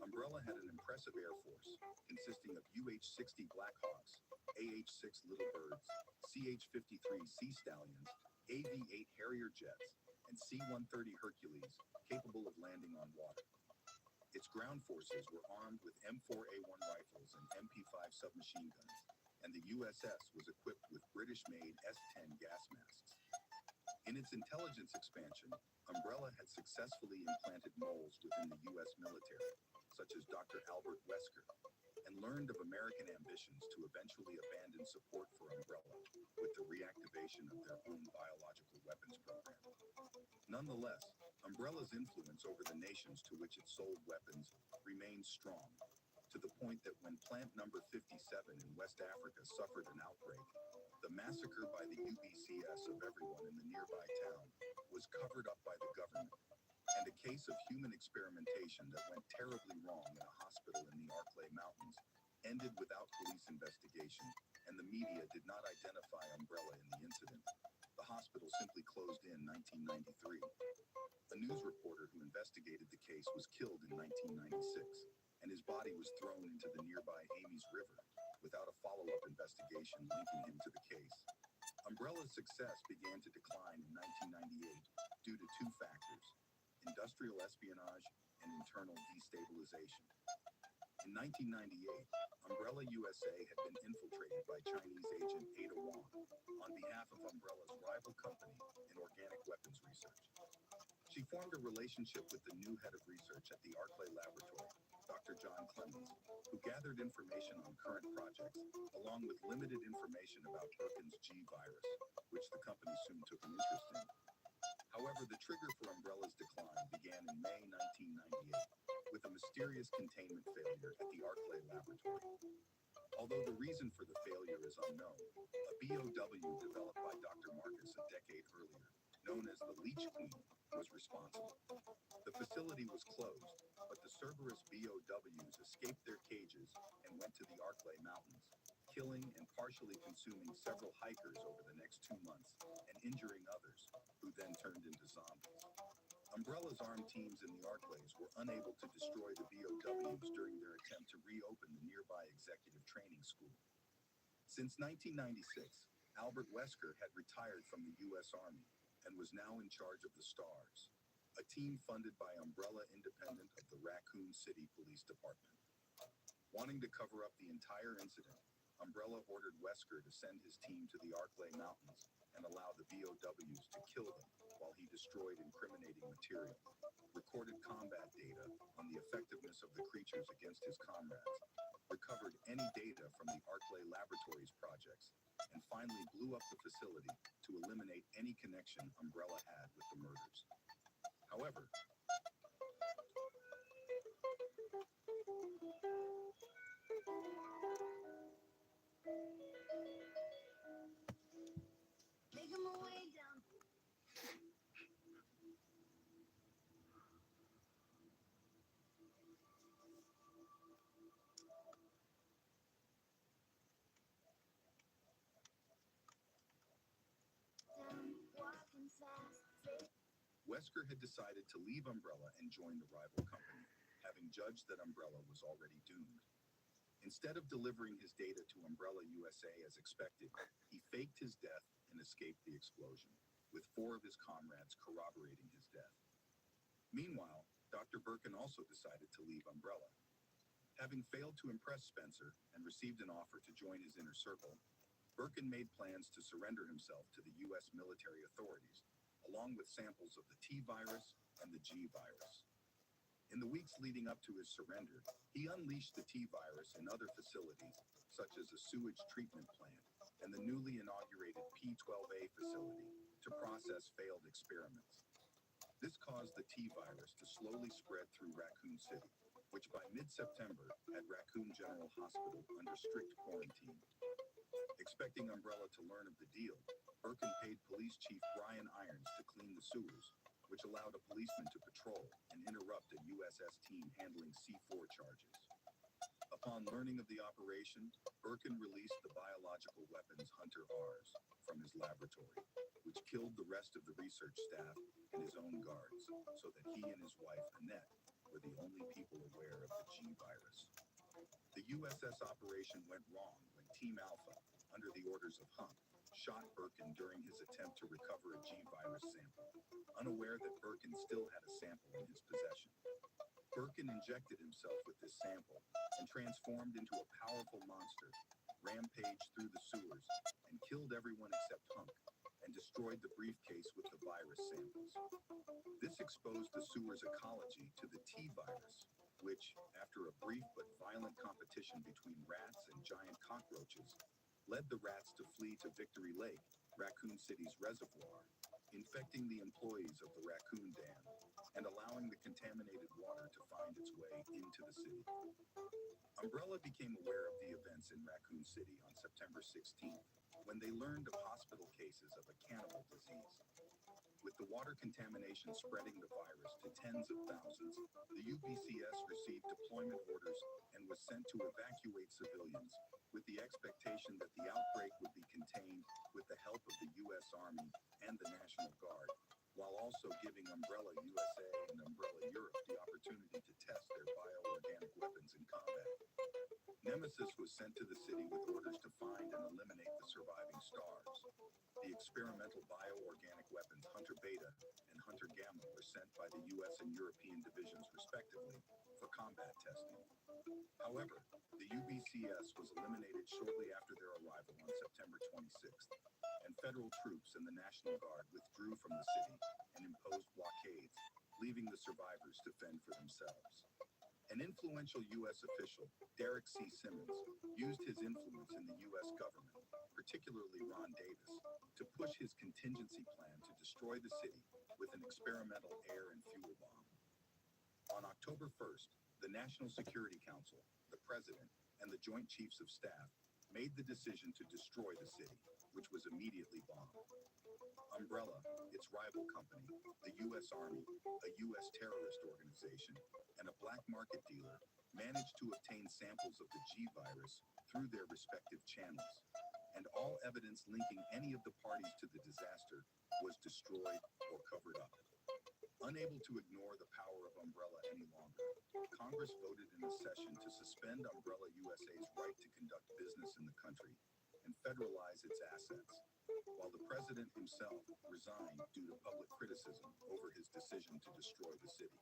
Umbrella had an impressive air force consisting of UH-60 Blackhawks, AH-6 Little Birds, CH-53 Sea Stallions, AV-8 Harrier jets, and C-130 Hercules capable of landing on water. Its ground forces were armed with M4A1 rifles and MP5 submachine guns, and the USS was equipped with British-made S-10 gas masks. In its intelligence expansion, Umbrella had successfully implanted moles within the U.S. military, such as Dr. Albert Wesker, and learned of American ambitions to eventually abandon support for Umbrella with the reactivation of their own biological weapons program. Nonetheless, Umbrella's influence over the nations to which it sold weapons remained strong, to the point that when Plant Number 57 in West Africa suffered an outbreak, the massacre by the UBCS of everyone in the nearby town was covered up by the government, and a case of human experimentation that went terribly wrong in a hospital in the Arklay Mountains ended without police investigation, and the media did not identify Umbrella in the incident. The hospital simply closed in 1993. A news reporter who investigated the case was killed in 1996, and his body was thrown into the nearby Ames River without a follow-up investigation linking him to the case. Umbrella's success began to decline in 1998 due to two factors: industrial espionage and internal destabilization. In 1998, Umbrella USA had been infiltrated by Chinese agent Ada Wong on behalf of Umbrella's rival company in organic weapons research. She formed a relationship with the new head of research at the Arklay Laboratory, Dr. John Clemens, who gathered information on current projects, along with limited information about Birkin's G virus, which the company soon took an interest in. However, the trigger for Umbrella's decline began in May 1998 with a mysterious containment failure at the Arklay Laboratory. Although the reason for the failure is unknown, a BOW developed by Dr. Marcus a decade earlier, known as the Leech Queen, was responsible. The facility was closed, but the Cerberus BOWs escaped their cages and went to the Arklay Mountains, killing and partially consuming several hikers over the next 2 months and injuring others, who then turned into zombies. Umbrella's armed teams in the Arklays were unable to destroy the BOWs during their attempt to reopen the nearby executive training school. Since 1996, Albert Wesker had retired from the U.S. Army and was now in charge of the STARS, a team funded by Umbrella independent of the Raccoon City Police Department. Wanting to cover up the entire incident, Umbrella ordered Wesker to send his team to the Arklay Mountains and allow the BOWs to kill them while he destroyed incriminating material, recorded combat data on the effectiveness of the creatures against his comrades, recovered any data from the Arklay Laboratories projects, and finally blew up the facility to eliminate any connection Umbrella had with the murders. However, Take him away down. Walking fast. Wesker had decided to leave Umbrella and join the rival company, having judged that Umbrella was already doomed. Instead of delivering his data to Umbrella USA as expected, he faked his death and escaped the explosion, with 4 of his comrades corroborating his death. Meanwhile, Dr. Birkin also decided to leave Umbrella. Having failed to impress Spencer and received an offer to join his inner circle, Birkin made plans to surrender himself to the U.S. military authorities, along with samples of the T virus and the G virus. In the weeks leading up to his surrender, he unleashed the T virus in other facilities, such as a sewage treatment plant and the newly inaugurated P12A facility, to process failed experiments. This caused the T virus to slowly spread through Raccoon City, which by mid-September had Raccoon General Hospital under strict quarantine. Expecting Umbrella to learn of the deal, Birkin paid Police Chief Brian Irons to clean the sewers, which allowed a policeman to patrol and interrupt a USS team handling C4 charges. Upon learning of the operation, Birkin released the biological weapons Hunter R's from his laboratory, which killed the rest of the research staff and his own guards, so that he and his wife, Annette, were the only people aware of the G virus. The USS operation went wrong when Team Alpha, under the orders of Hunk, shot Birkin during his attempt to recover a G virus sample, unaware that Birkin still had a sample in his possession. Birkin injected himself with this sample and transformed into a powerful monster, rampaged through the sewers, and killed everyone except Hunk, and destroyed the briefcase with the virus samples. This exposed the sewer's ecology to the T virus, which, after a brief but violent competition between rats and giant cockroaches, led the rats to flee to Victory Lake, Raccoon City's reservoir, infecting the employees of the Raccoon Dam and allowing the contaminated water to find its way into the city. Umbrella became aware of the events in Raccoon City on September 16th, when they learned of hospital cases of a cannibal disease. With With the water contamination spreading the virus to tens of thousands, the UBCS received deployment orders and was sent to evacuate civilians, with the expectation that the outbreak would be contained with the help of the U.S. Army and the National Guard, while also giving Umbrella USA and Umbrella Europe the opportunity to test their bioorganic weapons in combat. Nemesis was sent to the city with orders to find and eliminate the surviving stars. The experimental bioorganic weapons Hunter Beta and Hunter Gamma were sent by the U.S. and European divisions respectively for combat testing. However, the UBCS was eliminated shortly after their arrival on September 26th, and federal troops and the National Guard withdrew from the city and imposed blockades, leaving the survivors to fend for themselves. An influential U.S. official, Derek C. Simmons, used his influence in the U.S. government, particularly Ron Davis, to push his contingency plan to destroy the city with an experimental air and fuel bomb. On October 1st, the National Security Council, the President, and the Joint Chiefs of Staff made the decision to destroy the city, which was immediately bombed. Umbrella, its rival company, the U.S. Army, a U.S. terrorist organization, and a black market dealer managed to obtain samples of the G virus through their respective channels, and all evidence linking any of the parties to the disaster was destroyed or covered up. Unable to ignore the power of Umbrella any longer, Congress voted in a session to suspend Umbrella USA's right to conduct business in the country and federalize its assets, while the president himself resigned due to public criticism over his decision to destroy the city.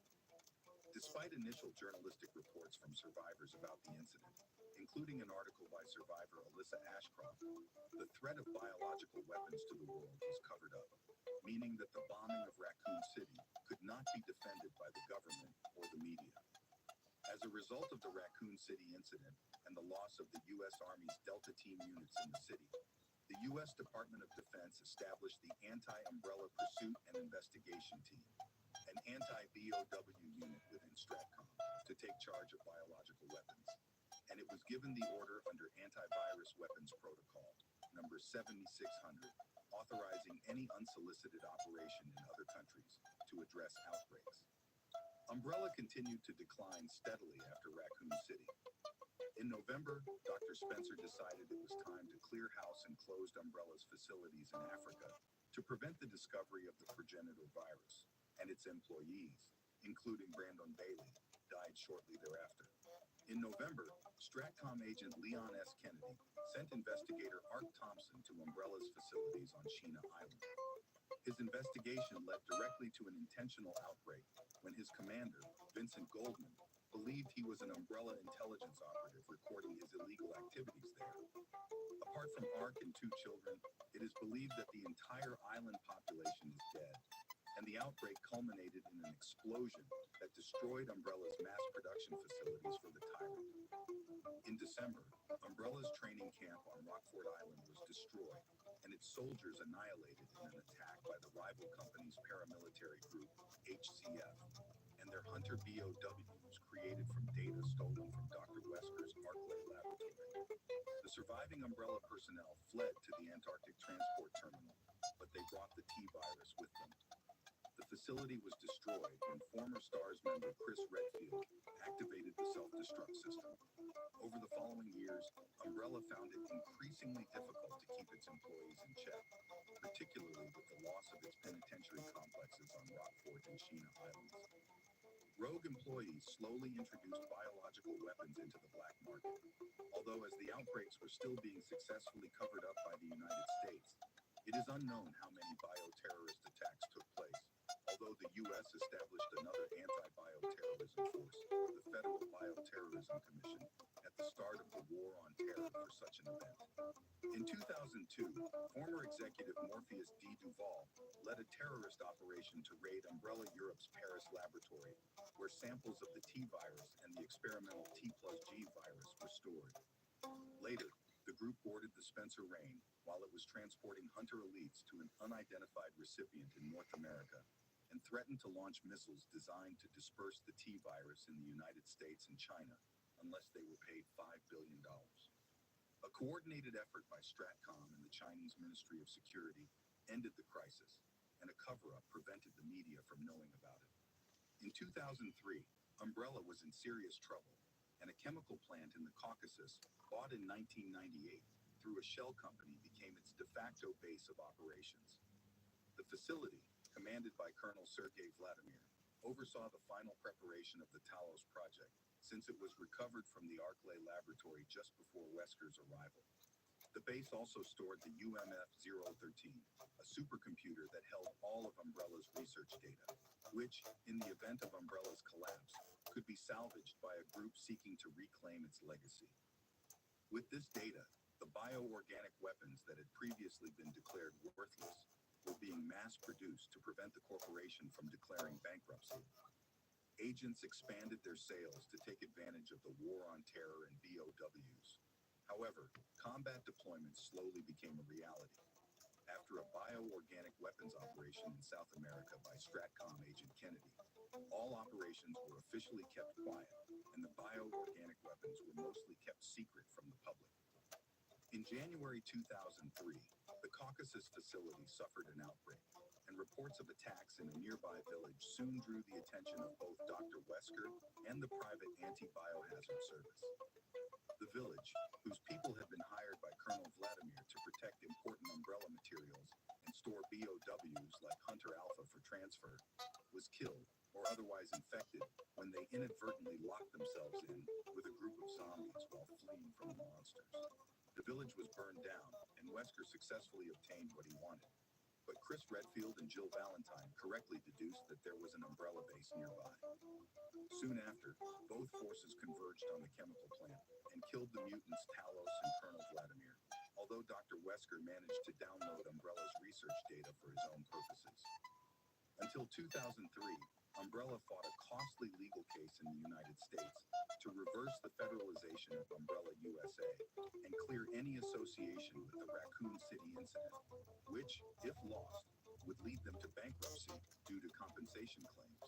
Despite initial journalistic reports from survivors about the incident, including an article by survivor Alyssa Ashcroft, the threat of biological weapons to the world was covered up, meaning that the bombing of Raccoon City could not be defended by the government or the media. As a result of the Raccoon City incident and the loss of the U.S. Army's Delta Team units in the city, the U.S. Department of Defense established the Anti-Umbrella Pursuit and Investigation Team, an anti-BOW unit within STRATCOM, to take charge of biological weapons, and it was given the order under Antivirus Weapons Protocol, number 7600, authorizing any unsolicited operation in other countries to address outbreaks. Umbrella continued to decline steadily after Raccoon City. In November, Dr. Spencer decided it was time to clear house and closed Umbrella's facilities in Africa to prevent the discovery of the progenitor virus, and its employees, including Brandon Bailey, died shortly thereafter. In November, STRATCOM agent Leon S. Kennedy sent investigator Art Thompson to Umbrella's facilities on Sheena Island. His investigation led directly to an intentional outbreak when his commander, Vincent Goldman, believed he was an Umbrella intelligence operative recording his illegal activities there. Apart from Ark and 2 children, it is believed that the entire island population is dead, and the outbreak culminated in an explosion that destroyed Umbrella's mass production facilities for the Tyrant. In December, Umbrella's training camp on Rockford Island was destroyed, and its soldiers annihilated in an attack by the rival company's paramilitary group, HCF, and their Hunter BOWs created from data stolen from Dr. Wesker's ArcLay laboratory. The surviving Umbrella personnel fled to the Antarctic Transport Terminal, but they brought the T-virus with them. The facility was destroyed when former STARS member Chris Redfield activated the self-destruct system. Over the following years, Umbrella found it increasingly difficult to keep its employees in check, particularly with the loss of its penitentiary complexes on Rockford and Sheena Islands. Rogue employees slowly introduced biological weapons into the black market, although as the outbreaks were still being successfully covered up by the United States, it is unknown how many bioterrorist attacks took place, although the U.S. established another anti-bioterrorism force, the Federal Bioterrorism Commission, at the start of the War on Terror for such an event. In 2002, former executive Morpheus D. Duval led a terrorist operation to raid Umbrella Europe's Paris laboratory, where samples of the T-virus and the experimental T plus G virus were stored. Later, the group boarded the Spencer Rain while it was transporting Hunter elites to an unidentified recipient in North America, and threatened to launch missiles designed to disperse the T-virus in the United States and China unless they were paid $5 billion. A coordinated effort by STRATCOM and the Chinese Ministry of Security ended the crisis, and a cover-up prevented from knowing about it. In 2003, Umbrella was in serious trouble, and a chemical plant in the Caucasus, bought in 1998 through a shell company, became its de facto base of operations. The facility, commanded by Colonel Sergei Vladimir, oversaw the final preparation of the Talos project, since it was recovered from the Arklay laboratory just before Wesker's arrival. The base also stored the UMF-013, a supercomputer that held all of Umbrella's research data, which, in the event of Umbrella's collapse, could be salvaged by a group seeking to reclaim its legacy. With this data, the bioorganic weapons that had previously been declared worthless were being mass-produced to prevent the corporation from declaring bankruptcy. Agents expanded their sales to take advantage of the war on terror and BOWs. However, combat deployments slowly became a reality. After a bioorganic weapons operation in South America by STRATCOM agent Kennedy, all operations were officially kept quiet, and the bioorganic weapons were mostly kept secret from the public. In January 2003, the Caucasus facility suffered an outbreak, and reports of attacks in a nearby village soon drew the attention of both Dr. Wesker and the private anti-biohazard service. The village, whose people had been hired by Colonel Vladimir to protect important Umbrella materials and store BOWs like Hunter Alpha for transfer, was killed or otherwise infected when they inadvertently locked themselves in with a group of zombies while fleeing from the monsters. The village was burned down, and Wesker successfully obtained what he wanted. But Chris Redfield and Jill Valentine correctly deduced that there was an Umbrella base nearby. Soon after, both forces converged on the chemical plant and killed the mutants Talos and Colonel Vladimir, although Dr. Wesker managed to download Umbrella's research data for his own purposes. Until 2003, Umbrella fought a costly legal case in the United States to reverse the federalization of Umbrella USA and clear any association with the Raccoon City incident, which, if lost, would lead them to bankruptcy due to compensation claims.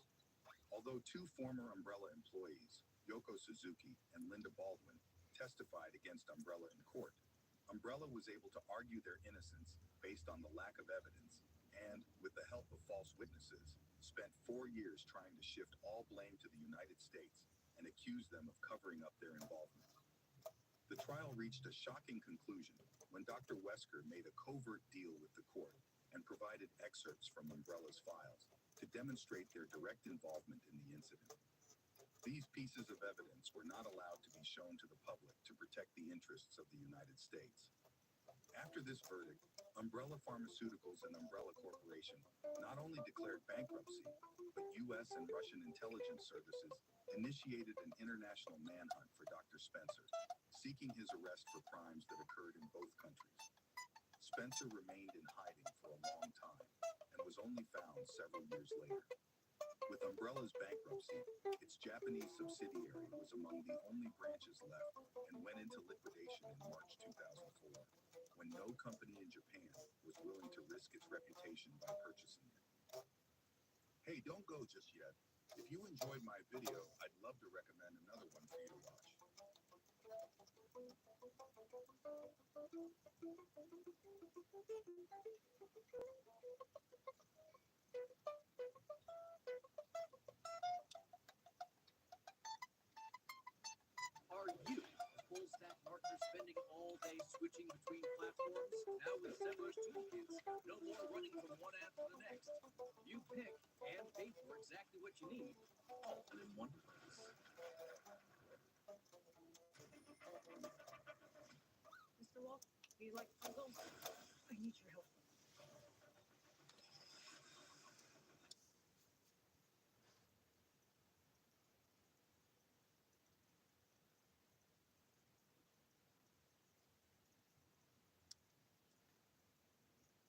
Although two former Umbrella employees, Yoko Suzuki and Linda Baldwin, testified against Umbrella in court, Umbrella was able to argue their innocence based on the lack of evidence and, with the help of false witnesses, spent 4 years trying to shift all blame to the United States and accuse them of covering up their involvement. The trial reached a shocking conclusion when Dr. Wesker made a covert deal with the court and provided excerpts from Umbrella's files to demonstrate their direct involvement in the incident. These pieces of evidence were not allowed to be shown to the public to protect the interests of the United States. After this verdict, Umbrella Pharmaceuticals and Umbrella Corporation not only declared bankruptcy, but U.S. and Russian intelligence services initiated an international manhunt for Dr. Spencer, seeking his arrest for crimes that occurred in both countries. Spencer remained in hiding for a long time and was only found several years later. With Umbrella's bankruptcy, its Japanese subsidiary was among the only branches left and went into liquidation in March 2004, when no company in Japan was willing to risk its reputation by purchasing it. Hey, don't go just yet. If you enjoyed my video, I'd love to recommend another one for you to watch. Are you a full stack marketer spending all day switching between platforms? Now with Semler's Toolkits, no more running from one app to the next. You pick and pay for exactly what you need, all in one place. Mr. Walt, do you like puzzles? I need your help.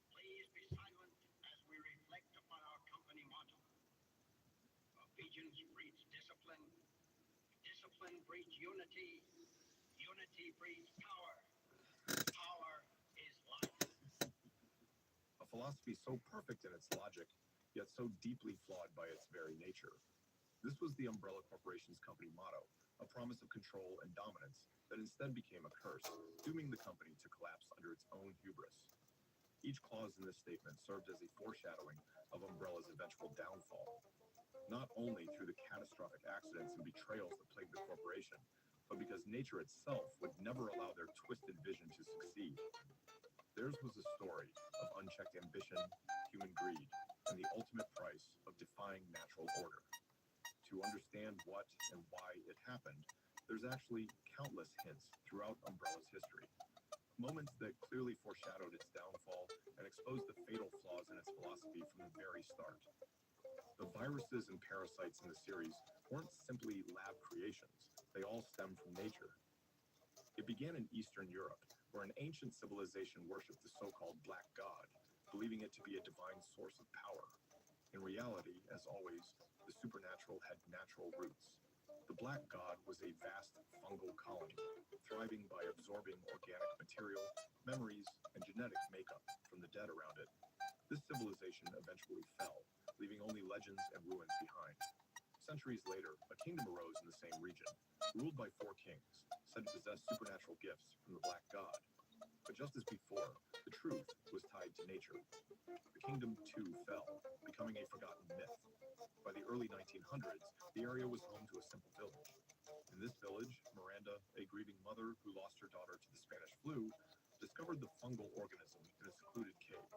Please be silent as we reflect upon our company motto. Obedience breeds discipline. Discipline breeds unity. Unity breeds power. Power is life. A philosophy so perfect in its logic, yet so deeply flawed by its very nature. This was the Umbrella Corporation's company motto, a promise of control and dominance that instead became a curse, dooming the company to collapse under its own hubris. Each clause in this statement served as a foreshadowing of Umbrella's eventual downfall, not only through the catastrophic accidents and betrayals that plagued the corporation, but because nature itself would never allow their twisted vision to succeed. Theirs was a story of unchecked ambition, human greed, and the ultimate price of defying natural order. To understand what and why it happened, there's actually countless hints throughout Umbrella's history. Moments that clearly foreshadowed its downfall and exposed the fatal flaws in its philosophy from the very start. The viruses and parasites in the series weren't simply lab creations, they all stem from nature. It began in Eastern Europe, where an ancient civilization worshipped the so-called Black God, believing it to be a divine source of power. In reality, as always, the supernatural had natural roots. The Black God was a vast fungal colony, thriving by absorbing organic material, memories, and genetic makeup from the dead around it. This civilization eventually fell, leaving only legends and ruins behind. Centuries later, a kingdom arose in the same region, ruled by 4 kings, said to possess supernatural gifts from the Black God. But just as before, the truth was tied to nature. The kingdom too fell, becoming a forgotten myth. By the early 1900s, the area was home to a simple village. In this village, Miranda, a grieving mother who lost her daughter to the Spanish flu, discovered the fungal organism in a secluded cave.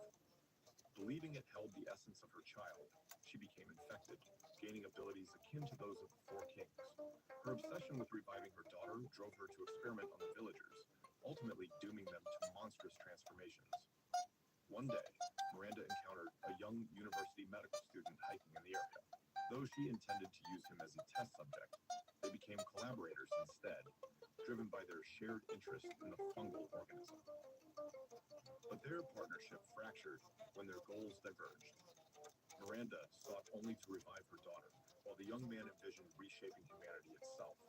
Believing it held the essence of her child, she became infected, gaining abilities akin to those of the 4 kings. Her obsession with reviving her daughter drove her to experiment on the villagers, ultimately dooming them to monstrous transformations. One day, Miranda encountered a young university medical student hiking in the area. Though she intended to use him as a test subject, they became collaborators instead, driven by their shared interest in the fungal organism. But their partnership fractured when their goals diverged. Miranda sought only to revive her daughter, while the young man envisioned reshaping humanity itself.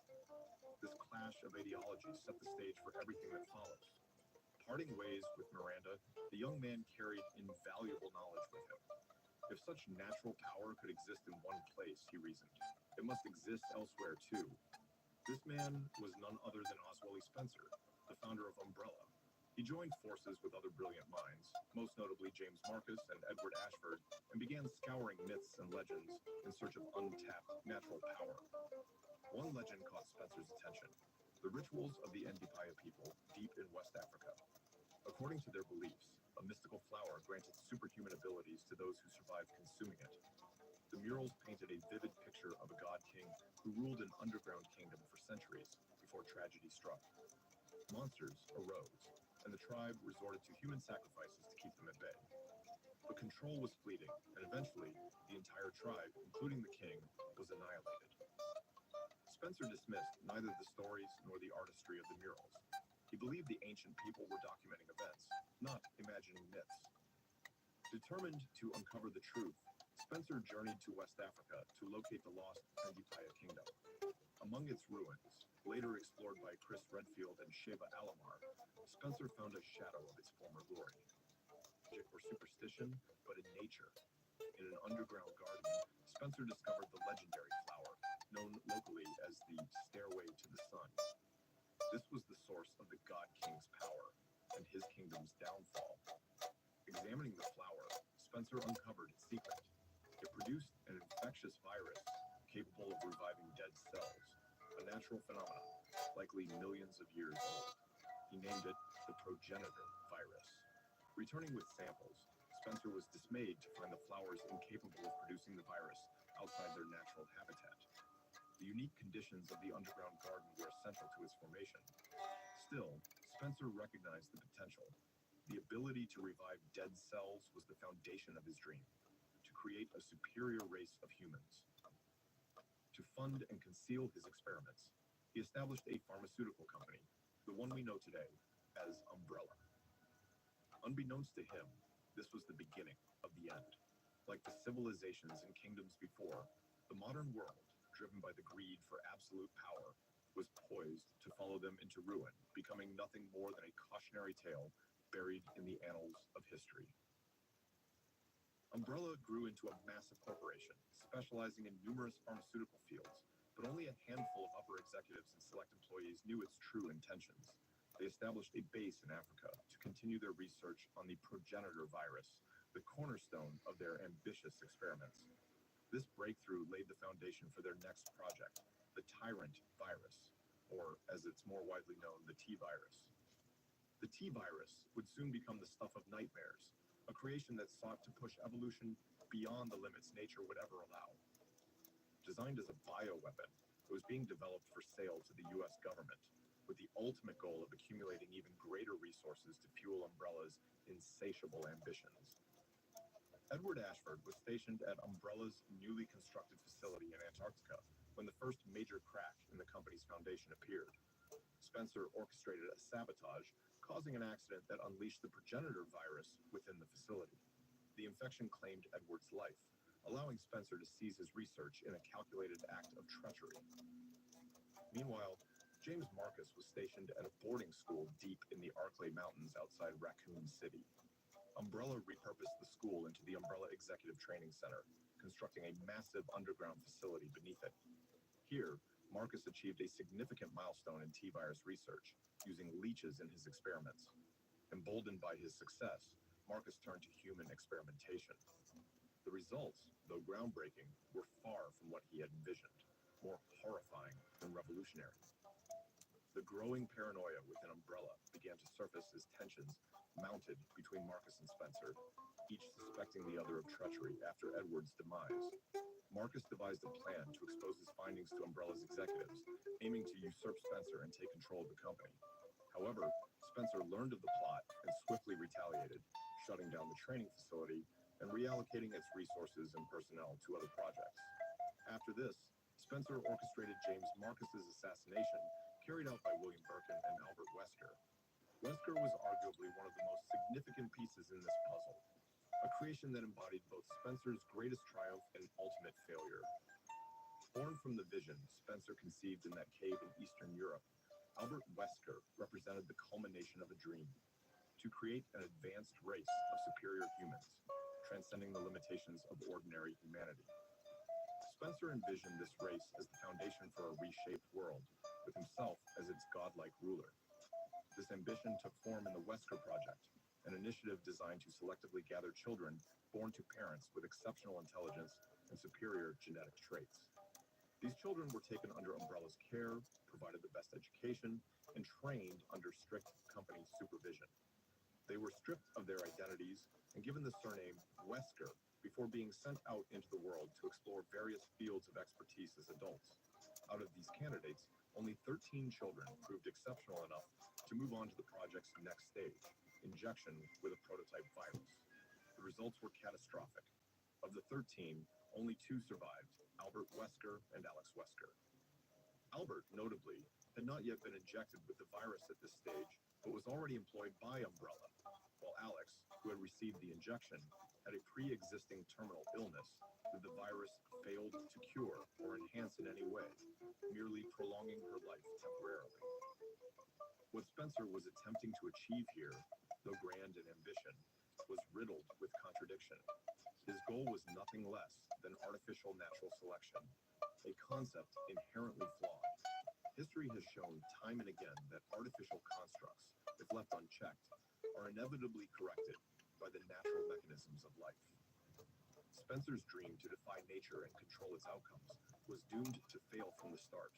This clash of ideologies set the stage for everything that followed. Parting ways with Miranda, the young man carried invaluable knowledge with him. If such natural power could exist in one place, he reasoned, it must exist elsewhere too. This man was none other than Oswald Spencer, the founder of Umbrella. He joined forces with other brilliant minds, most notably James Marcus and Edward Ashford, and began scouring myths and legends in search of untapped natural power. One legend caught Spencer's attention: the rituals of the Ndipaya people deep in West Africa. According to their beliefs, a mystical flower granted superhuman abilities to those who survived consuming it. The murals painted a vivid picture of a god king who ruled an underground kingdom for centuries before tragedy struck. Monsters arose, and the tribe resorted to human sacrifices to keep them at bay. But control was fleeting, and eventually, the entire tribe, including the king, was annihilated. Spencer dismissed neither the stories nor the artistry of the murals. He believed the ancient people were documenting events, not imagining myths. Determined to uncover the truth, Spencer journeyed to West Africa to locate the lost Ndipaya kingdom. Among its ruins, later explored by Chris Redfield and Sheba Alomar, Spencer found a shadow of its former glory. Magic or superstition, but in nature. In an underground garden, Spencer discovered the legendary flower, known locally as the Stairway to the Sun. This was the source of the God King's power and his kingdom's downfall. Examining the flower, Spencer uncovered its secret. It produced an infectious virus capable of reviving dead cells, a natural phenomenon, likely millions of years old. He named it the progenitor virus. Returning with samples, Spencer was dismayed to find the flowers incapable of producing the virus outside their natural habitat. The unique conditions of the underground garden were essential to its formation. Still, Spencer recognized the potential. The ability to revive dead cells was the foundation of his dream, to create a superior race of humans. To fund and conceal his experiments, he established a pharmaceutical company, the one we know today as Umbrella. Unbeknownst to him, this was the beginning of the end. Like the civilizations and kingdoms before, the modern world, driven by the greed for absolute power, was poised to follow them into ruin, becoming nothing more than a cautionary tale buried in the annals of history. Umbrella grew into a massive corporation, specializing in numerous pharmaceutical fields, but only a handful of upper executives and select employees knew its true intentions. they established a base in Africa to continue their research on the progenitor virus, the cornerstone of their ambitious experiments. This breakthrough laid the foundation for their next project, the tyrant virus, or as it's more widely known, the T virus. The T virus would soon become the stuff of nightmares, a creation that sought to push evolution beyond the limits nature would ever allow. Designed as a bioweapon, it was being developed for sale to the US government, with the ultimate goal of accumulating even greater resources to fuel Umbrella's insatiable ambitions. Edward Ashford was stationed at Umbrella's newly constructed facility in Antarctica when the first major crack in the company's foundation appeared. Spencer orchestrated a sabotage, causing an accident that unleashed the progenitor virus within the facility. The infection claimed Edward's life, allowing Spencer to seize his research in a calculated act of treachery. Meanwhile, James Marcus was stationed at a boarding school deep in the Arklay Mountains outside Raccoon City. Umbrella repurposed the school into the Umbrella Executive Training Center, constructing a massive underground facility beneath it. Here, Marcus achieved a significant milestone in T-virus research, using leeches in his experiments. Emboldened by his success, Marcus turned to human experimentation. The results, though groundbreaking, were far from what he had envisioned, more horrifying than revolutionary. The growing paranoia within Umbrella began to surface as tensions mounted between Marcus and Spencer, each suspecting the other of treachery after Edward's demise. Marcus devised a plan to expose his findings to Umbrella's executives, aiming to usurp Spencer and take control of the company. However, Spencer learned of the plot and swiftly retaliated, shutting down the training facility and reallocating its resources and personnel to other projects. After this, Spencer orchestrated James Marcus's assassination, carried out by William Birkin and Albert Wesker. Wesker was arguably one of the most significant pieces in this puzzle, a creation that embodied both Spencer's greatest triumph and ultimate failure. Born from the vision Spencer conceived in that cave in Eastern Europe, Albert Wesker represented the culmination of a dream: to create an advanced race of superior humans, transcending the limitations of ordinary humanity. Spencer envisioned this race as the foundation for a reshaped world, with himself as its godlike ruler. This ambition took form in the Wesker Project, an initiative designed to selectively gather children born to parents with exceptional intelligence and superior genetic traits. These children were taken under Umbrella's care, provided the best education, and trained under strict company supervision. They were stripped of their identities and given the surname Wesker before being sent out into the world to explore various fields of expertise as adults. Out of these candidates, only 13 children proved exceptional enough to move on to the project's next stage, injection with a prototype virus. The results were catastrophic. Of the 13, only 2 survived, Albert Wesker and Alex Wesker. Albert, notably, had not yet been injected with the virus at this stage, but was already employed by Umbrella, while Alex, who had received the injection, had a pre-existing terminal illness that the virus failed to cure or enhance in any way, merely prolonging her life temporarily. What Spencer was attempting to achieve here, though grand in ambition, was riddled with contradiction. His goal was nothing less than artificial natural selection, a concept inherently flawed. History has shown time and again that artificial constructs, if left unchecked, are inevitably corrected by the natural mechanisms of life. Spencer's dream to defy nature and control its outcomes was doomed to fail from the start.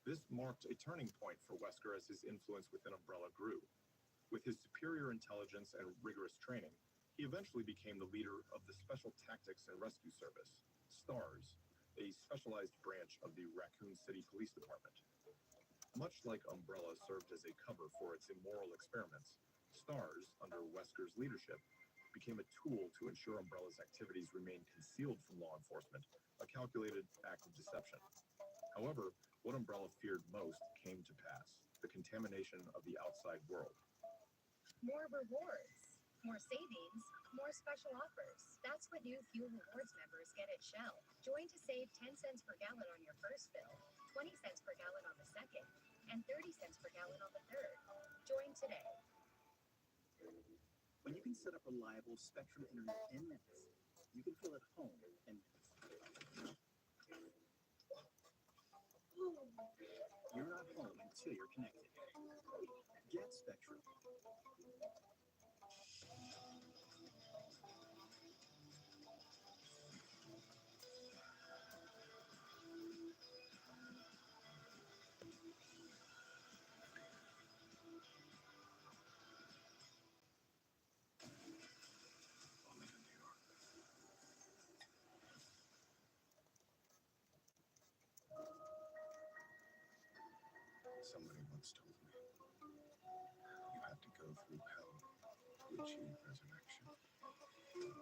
This marked a turning point for Wesker as his influence within Umbrella grew. With his superior intelligence and rigorous training, he eventually became the leader of the Special Tactics and Rescue Service, STARS, a specialized branch of the Raccoon City Police Department. Much like Umbrella served as a cover for its immoral experiments, STARS, under Wesker's leadership, became a tool to ensure Umbrella's activities remained concealed from law enforcement, a calculated act of deception. However, what Umbrella feared most came to pass: the contamination of the outside world. More rewards, more savings, more special offers. That's what new Fuel Rewards members get at Shell. Join to save 10 cents per gallon on your first fill, 20 cents per gallon on the second, and 30 cents per gallon on the third. Join today. When you can set up reliable Spectrum internet in minutes, you can feel at home in minutes. You're not home until you're connected. to achieve resurrection. Hallelujah.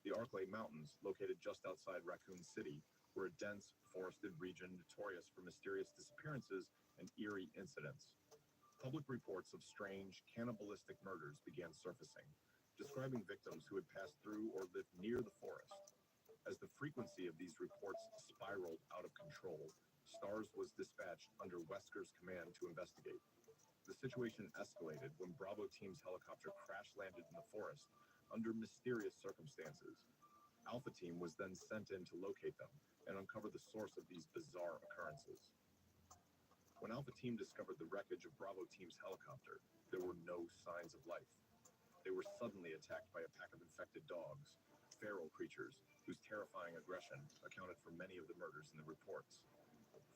The Arklay Mountains, located just outside Raccoon City, were a dense, forested region notorious for mysterious disappearances and eerie incidents. Public reports of strange, cannibalistic murders began surfacing, describing victims who had passed through or lived near the forest. As the frequency of these reports spiraled out of control, STARS was dispatched under Wesker's command to investigate. The situation escalated when Bravo Team's helicopter crash-landed in the forest under mysterious circumstances. Alpha Team was then sent in to locate them and uncover the source of these bizarre occurrences. When Alpha Team discovered the wreckage of Bravo Team's helicopter, there were no signs of life. They were suddenly attacked by a pack of infected dogs, feral creatures whose terrifying aggression accounted for many of the murders in the reports.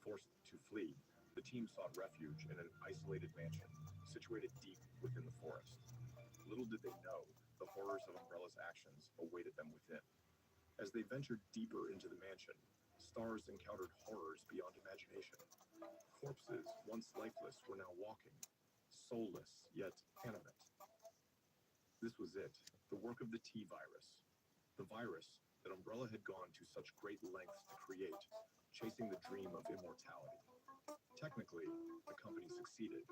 Forced to flee, the team sought refuge in an isolated mansion situated deep within the forest. Little did they know the horrors of Umbrella's actions awaited them within. As they ventured deeper into the mansion, STARS encountered horrors beyond imagination. Corpses, once lifeless, were now walking, soulless yet animate. This was it, the work of the T-Virus. The virus that Umbrella had gone to such great lengths to create, chasing the dream of immortality. Technically, the company succeeded.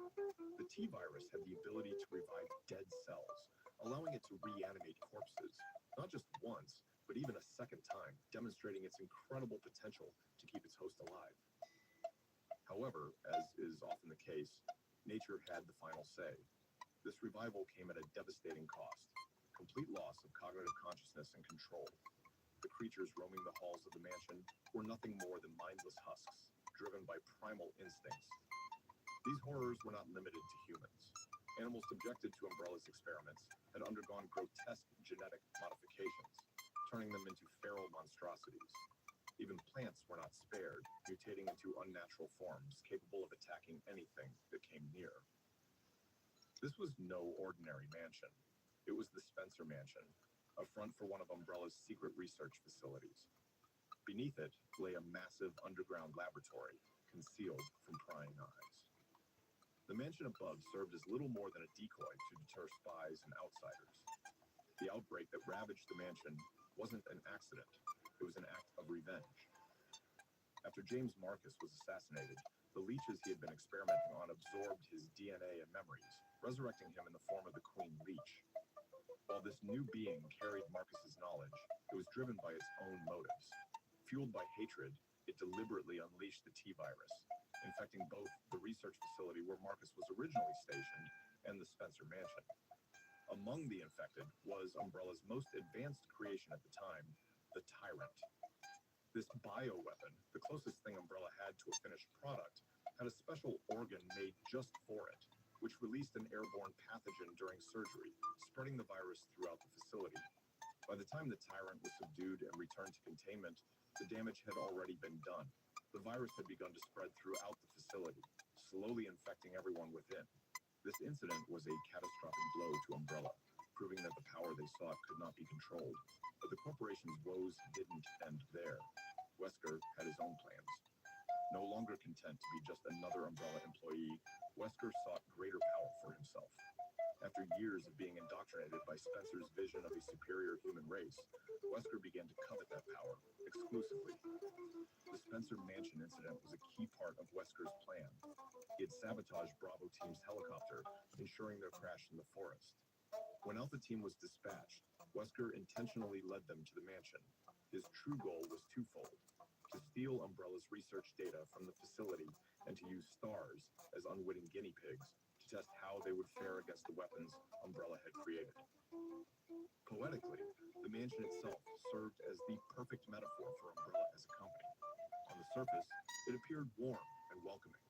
The T-Virus had the ability to revive dead cells, allowing it to reanimate corpses, not just once, but even a second time, demonstrating its incredible potential to keep its host alive. However, as is often the case, nature had the final say. This revival came at a devastating cost, complete loss of cognitive consciousness and control. The creatures roaming the halls of the mansion were nothing more than mindless husks, driven by primal instincts. These horrors were not limited to humans. Animals subjected to Umbrella's experiments had undergone grotesque genetic modifications, turning them into feral monstrosities. Even plants were not spared, mutating into unnatural forms capable of attacking anything that came near. This was no ordinary mansion. It was the Spencer Mansion, a front for one of Umbrella's secret research facilities. Beneath it lay a massive underground laboratory, concealed from prying eyes. The mansion above served as little more than a decoy to deter spies and outsiders. The outbreak that ravaged the mansion wasn't an accident. It was an act of revenge. After James Marcus was assassinated, the leeches he had been experimenting on absorbed his DNA and memories, resurrecting him in the form of the Queen Leech. While this new being carried Marcus's knowledge, it was driven by its own motives. Fueled by hatred, it deliberately unleashed the T-Virus, infecting both the research facility where Marcus was originally stationed and the Spencer Mansion. Among the infected was Umbrella's most advanced creation at the time, the Tyrant. This bioweapon, the closest thing Umbrella had to a finished product, had a special organ made just for it, which released an airborne pathogen during surgery, spreading the virus throughout the facility. By the time the Tyrant was subdued and returned to containment, the damage had already been done. The virus had begun to spread throughout the facility, slowly infecting everyone within. This incident was a catastrophic blow to Umbrella, proving that the power they sought could not be controlled. But the corporation's woes didn't end there. Wesker had his own plans. No longer content to be just another Umbrella employee, Wesker sought greater power for himself. After years of being indoctrinated by Spencer's vision of a superior human race, Wesker began to covet that power exclusively. The Spencer Mansion incident was a key part of Wesker's plan. He had sabotaged Bravo Team's helicopter, ensuring their crash in the forest. When Alpha Team was dispatched, Wesker intentionally led them to the mansion. His true goal was twofold: to steal Umbrella's research data from the facility and to use STARS as unwitting guinea pigs to test how they would fare against the weapons Umbrella had created. Poetically, the mansion itself served as the perfect metaphor for Umbrella as a company. On the surface, it appeared warm and welcoming,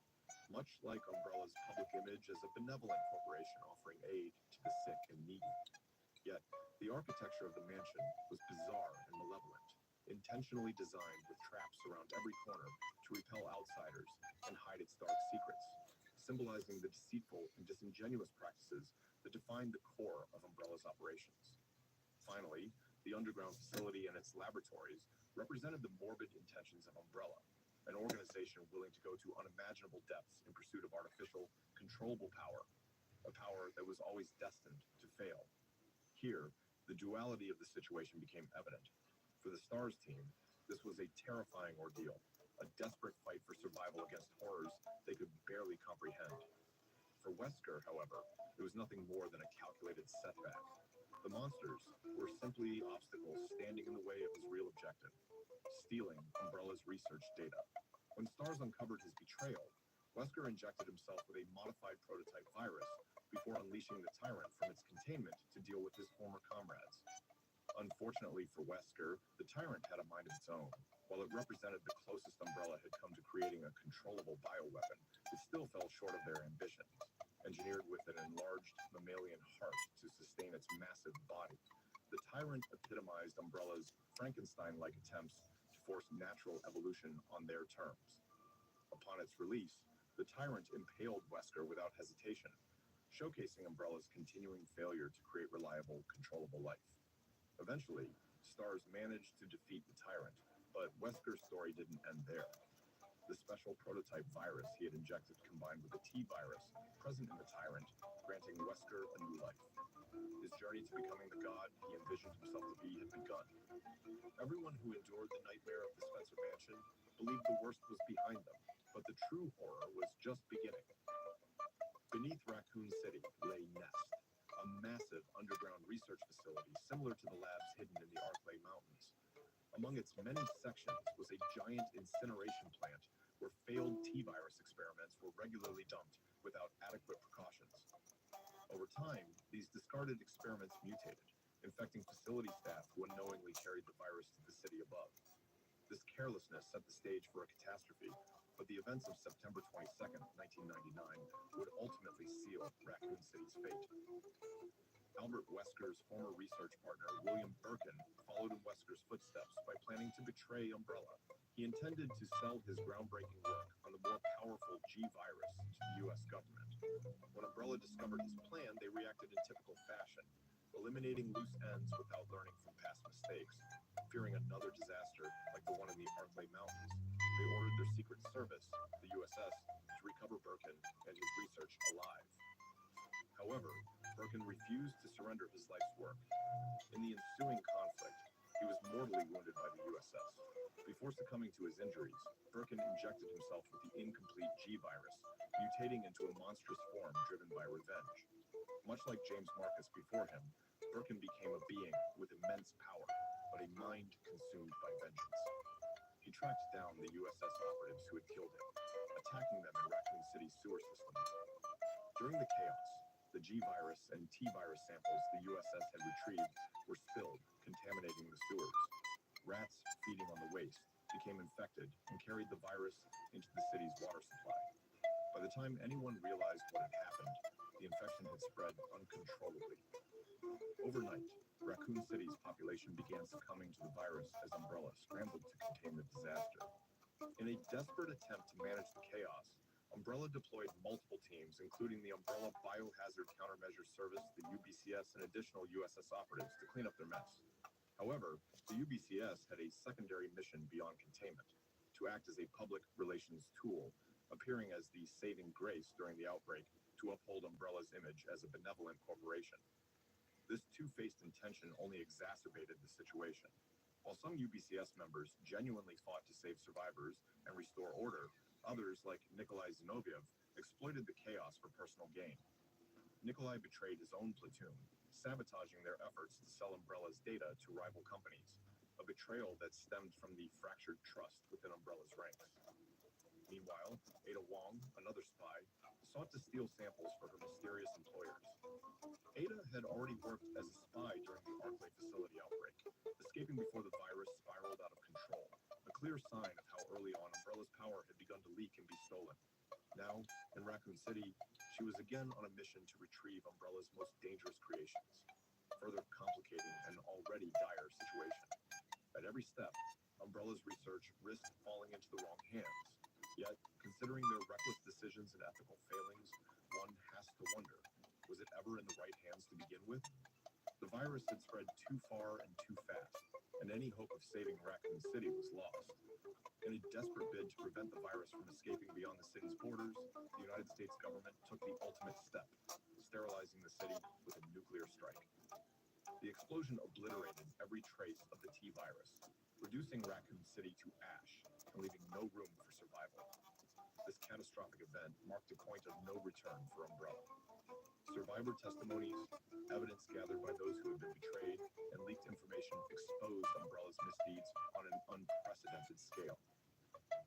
much like Umbrella's public image as a benevolent corporation offering aid to the sick and needy. Yet, the architecture of the mansion was bizarre and malevolent, intentionally designed with traps around every corner to repel outsiders and hide its dark secrets, symbolizing the deceitful and disingenuous practices that defined the core of Umbrella's operations. Finally, the underground facility and its laboratories represented the morbid intentions of Umbrella. an organization willing to go to unimaginable depths in pursuit of artificial, controllable power, a power that was always destined to fail. Here, the duality of the situation became evident. For the STARS team, this was a terrifying ordeal, a desperate fight for survival against horrors they could barely comprehend. For Wesker, however, it was nothing more than a calculated setback. The monsters were simply obstacles standing in the way of his real objective, stealing Umbrella's research data. When STARS uncovered his betrayal, Wesker injected himself with a modified prototype virus before unleashing the Tyrant from its containment to deal with his former comrades. Unfortunately for Wesker, the Tyrant had a mind of its own. While it represented the closest Umbrella had come to creating a controllable bioweapon, it still fell short of their ambitions. Engineered with an enlarged mammalian heart to sustain its massive body, the Tyrant epitomized Umbrella's Frankenstein-like attempts to force natural evolution on their terms. Upon its release, the Tyrant impaled Wesker without hesitation, showcasing Umbrella's continuing failure to create reliable, controllable life. Eventually, STARS managed to defeat the Tyrant, but Wesker's story didn't end there. The special prototype virus he had injected combined with the T-virus present in the Tyrant, granting Wesker a new life. His journey to becoming the god he envisioned himself to be had begun. Everyone who endured the nightmare of the Spencer Mansion believed the worst was behind them, but the true horror was just beginning. Beneath Raccoon City lay Nest, a massive underground research facility similar to the labs hidden in the Arklay Mountains. Among its many sections was a giant incineration plant where failed T-virus experiments were regularly dumped without adequate precautions. Over time, these discarded experiments mutated, infecting facility staff who unknowingly carried the virus to the city above. This carelessness set the stage for a catastrophe, but the events of September 22nd, 1999 would ultimately seal Raccoon City's fate. Albert Wesker's former research partner, William Birkin, followed in Wesker's footsteps by planning to betray Umbrella. He intended to sell his groundbreaking work on the more powerful G-virus to the U.S. government. When Umbrella discovered his plan, they reacted in typical fashion, eliminating loose ends without learning from past mistakes. Fearing another disaster like the one in the Arklay Mountains, they ordered their secret service, the USS, to recover Birkin and his research alive. However, Birkin refused to surrender his life's work. In the ensuing conflict, he was mortally wounded by the USS. Before succumbing to his injuries, Birkin injected himself with the incomplete G-virus, mutating into a monstrous form driven by revenge. Much like James Marcus before him, Birkin became a being with immense power, but a mind consumed by vengeance. He tracked down the USS operatives who had killed him, attacking them in Raccoon City's sewer system. During the chaos, the G-virus and T-virus samples the USS had retrieved were spilled, contaminating the sewers. Rats feeding on the waste became infected and carried the virus into the city's water supply. By the time anyone realized what had happened, the infection had spread uncontrollably. Overnight, Raccoon City's population began succumbing to the virus as Umbrella scrambled to contain the disaster. In a desperate attempt to manage the chaos, Umbrella deployed multiple teams, including the Umbrella Biohazard Countermeasure Service, the UBCS, and additional USS operatives to clean up their mess. However, the UBCS had a secondary mission beyond containment, to act as a public relations tool, appearing as the saving grace during the outbreak to uphold Umbrella's image as a benevolent corporation. This two-faced intention only exacerbated the situation. While some UBCS members genuinely fought to save survivors and restore order, others, like Nikolai Zinoviev, exploited the chaos for personal gain. Nikolai betrayed his own platoon, sabotaging their efforts to sell Umbrella's data to rival companies, a betrayal that stemmed from the fractured trust within Umbrella's ranks. Meanwhile, Ada Wong, another spy, sought to steal samples for her mysterious employers. Ada had already worked as a spy during the Arklay facility outbreak, escaping before the virus spiraled out of control, a clear sign of how early on Umbrella's power had begun to leak and be stolen. Now, in Raccoon City, she was again on a mission to retrieve Umbrella's most dangerous creations, further complicating an already dire situation. At every step, Umbrella's research risked falling into the wrong hands. Yet, considering their reckless decisions and ethical failings, one has to wonder, was it ever in the right hands to begin with? The virus had spread too far and too fast, and and any hope of saving Raccoon City was lost. In a desperate bid to prevent the virus from escaping beyond the city's borders, the United States government took the ultimate step, sterilizing the city with a nuclear strike. The explosion obliterated every trace of the T virus, reducing Raccoon City to ash and leaving no room for survival. This catastrophic event marked a point of no return for Umbrella. Survivor testimonies, evidence gathered by those who had been betrayed, and leaked information exposed Umbrella's misdeeds on an unprecedented scale.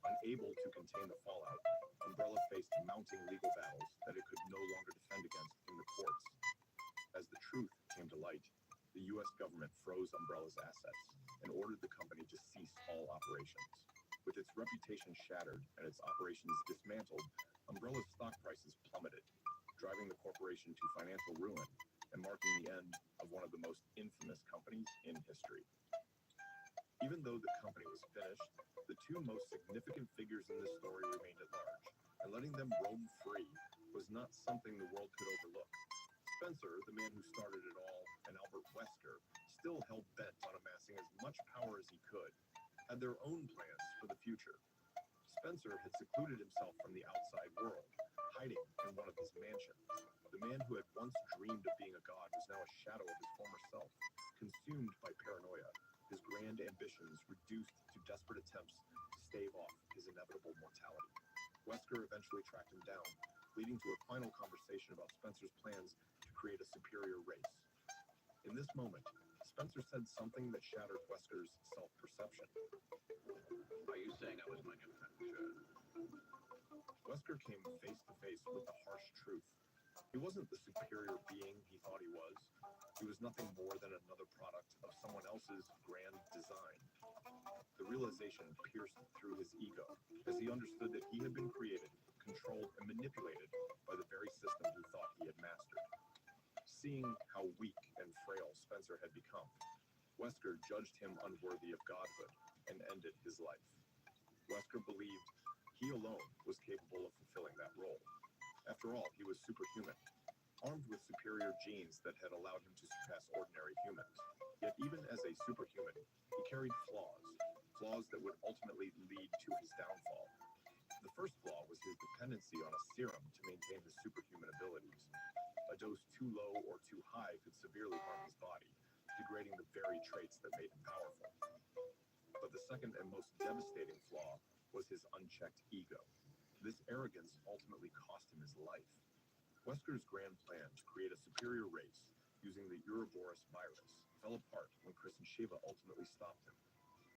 Unable to contain the fallout, Umbrella faced mounting legal battles that it could no longer defend against in the courts. As the truth came to light, the U.S. government froze Umbrella's assets and ordered the company to cease all operations. With its reputation shattered and its operations dismantled, Umbrella's stock prices plummeted, driving the corporation to financial ruin and marking the end of one of the most infamous companies in history. Even though the company was finished, the two most significant figures in this story remained at large, and letting them roam free was not something the world could overlook. Spencer, the man who started it all, and Albert Wesker, still hell bent on amassing as much power as he could, had their own plans for the future. Spencer had secluded himself from the outside world, hiding in one of his mansions. The man who had once dreamed of being a god was now a shadow of his former self, consumed by paranoia, his grand ambitions reduced to desperate attempts to stave off his inevitable mortality. Wesker eventually tracked him down, leading to a final conversation about Spencer's plans to create a superior race. In this moment, Spencer said something that shattered Wesker's self-perception. Are you saying I was manufactured? Wesker came face to face with the harsh truth. He wasn't the superior being he thought he was. He was nothing more than another product of someone else's grand design. The realization pierced through his ego as he understood that he had been created, controlled, and manipulated by the very system he thought he had mastered. Seeing how weak and frail Spencer had become, Wesker judged him unworthy of godhood and ended his life. Wesker believed he alone was capable of fulfilling that role. After all, he was superhuman, armed with superior genes that had allowed him to surpass ordinary humans. Yet even as a superhuman, he carried flaws that would ultimately lead to his downfall. The first flaw was his dependency on a serum to maintain his superhuman abilities. A dose too low or too high could severely harm his body, degrading the very traits that made him powerful. But the second and most devastating flaw was his unchecked ego. This arrogance ultimately cost him his life. Wesker's grand plan to create a superior race using the Ouroboros virus fell apart when Chris and Shiva ultimately stopped him.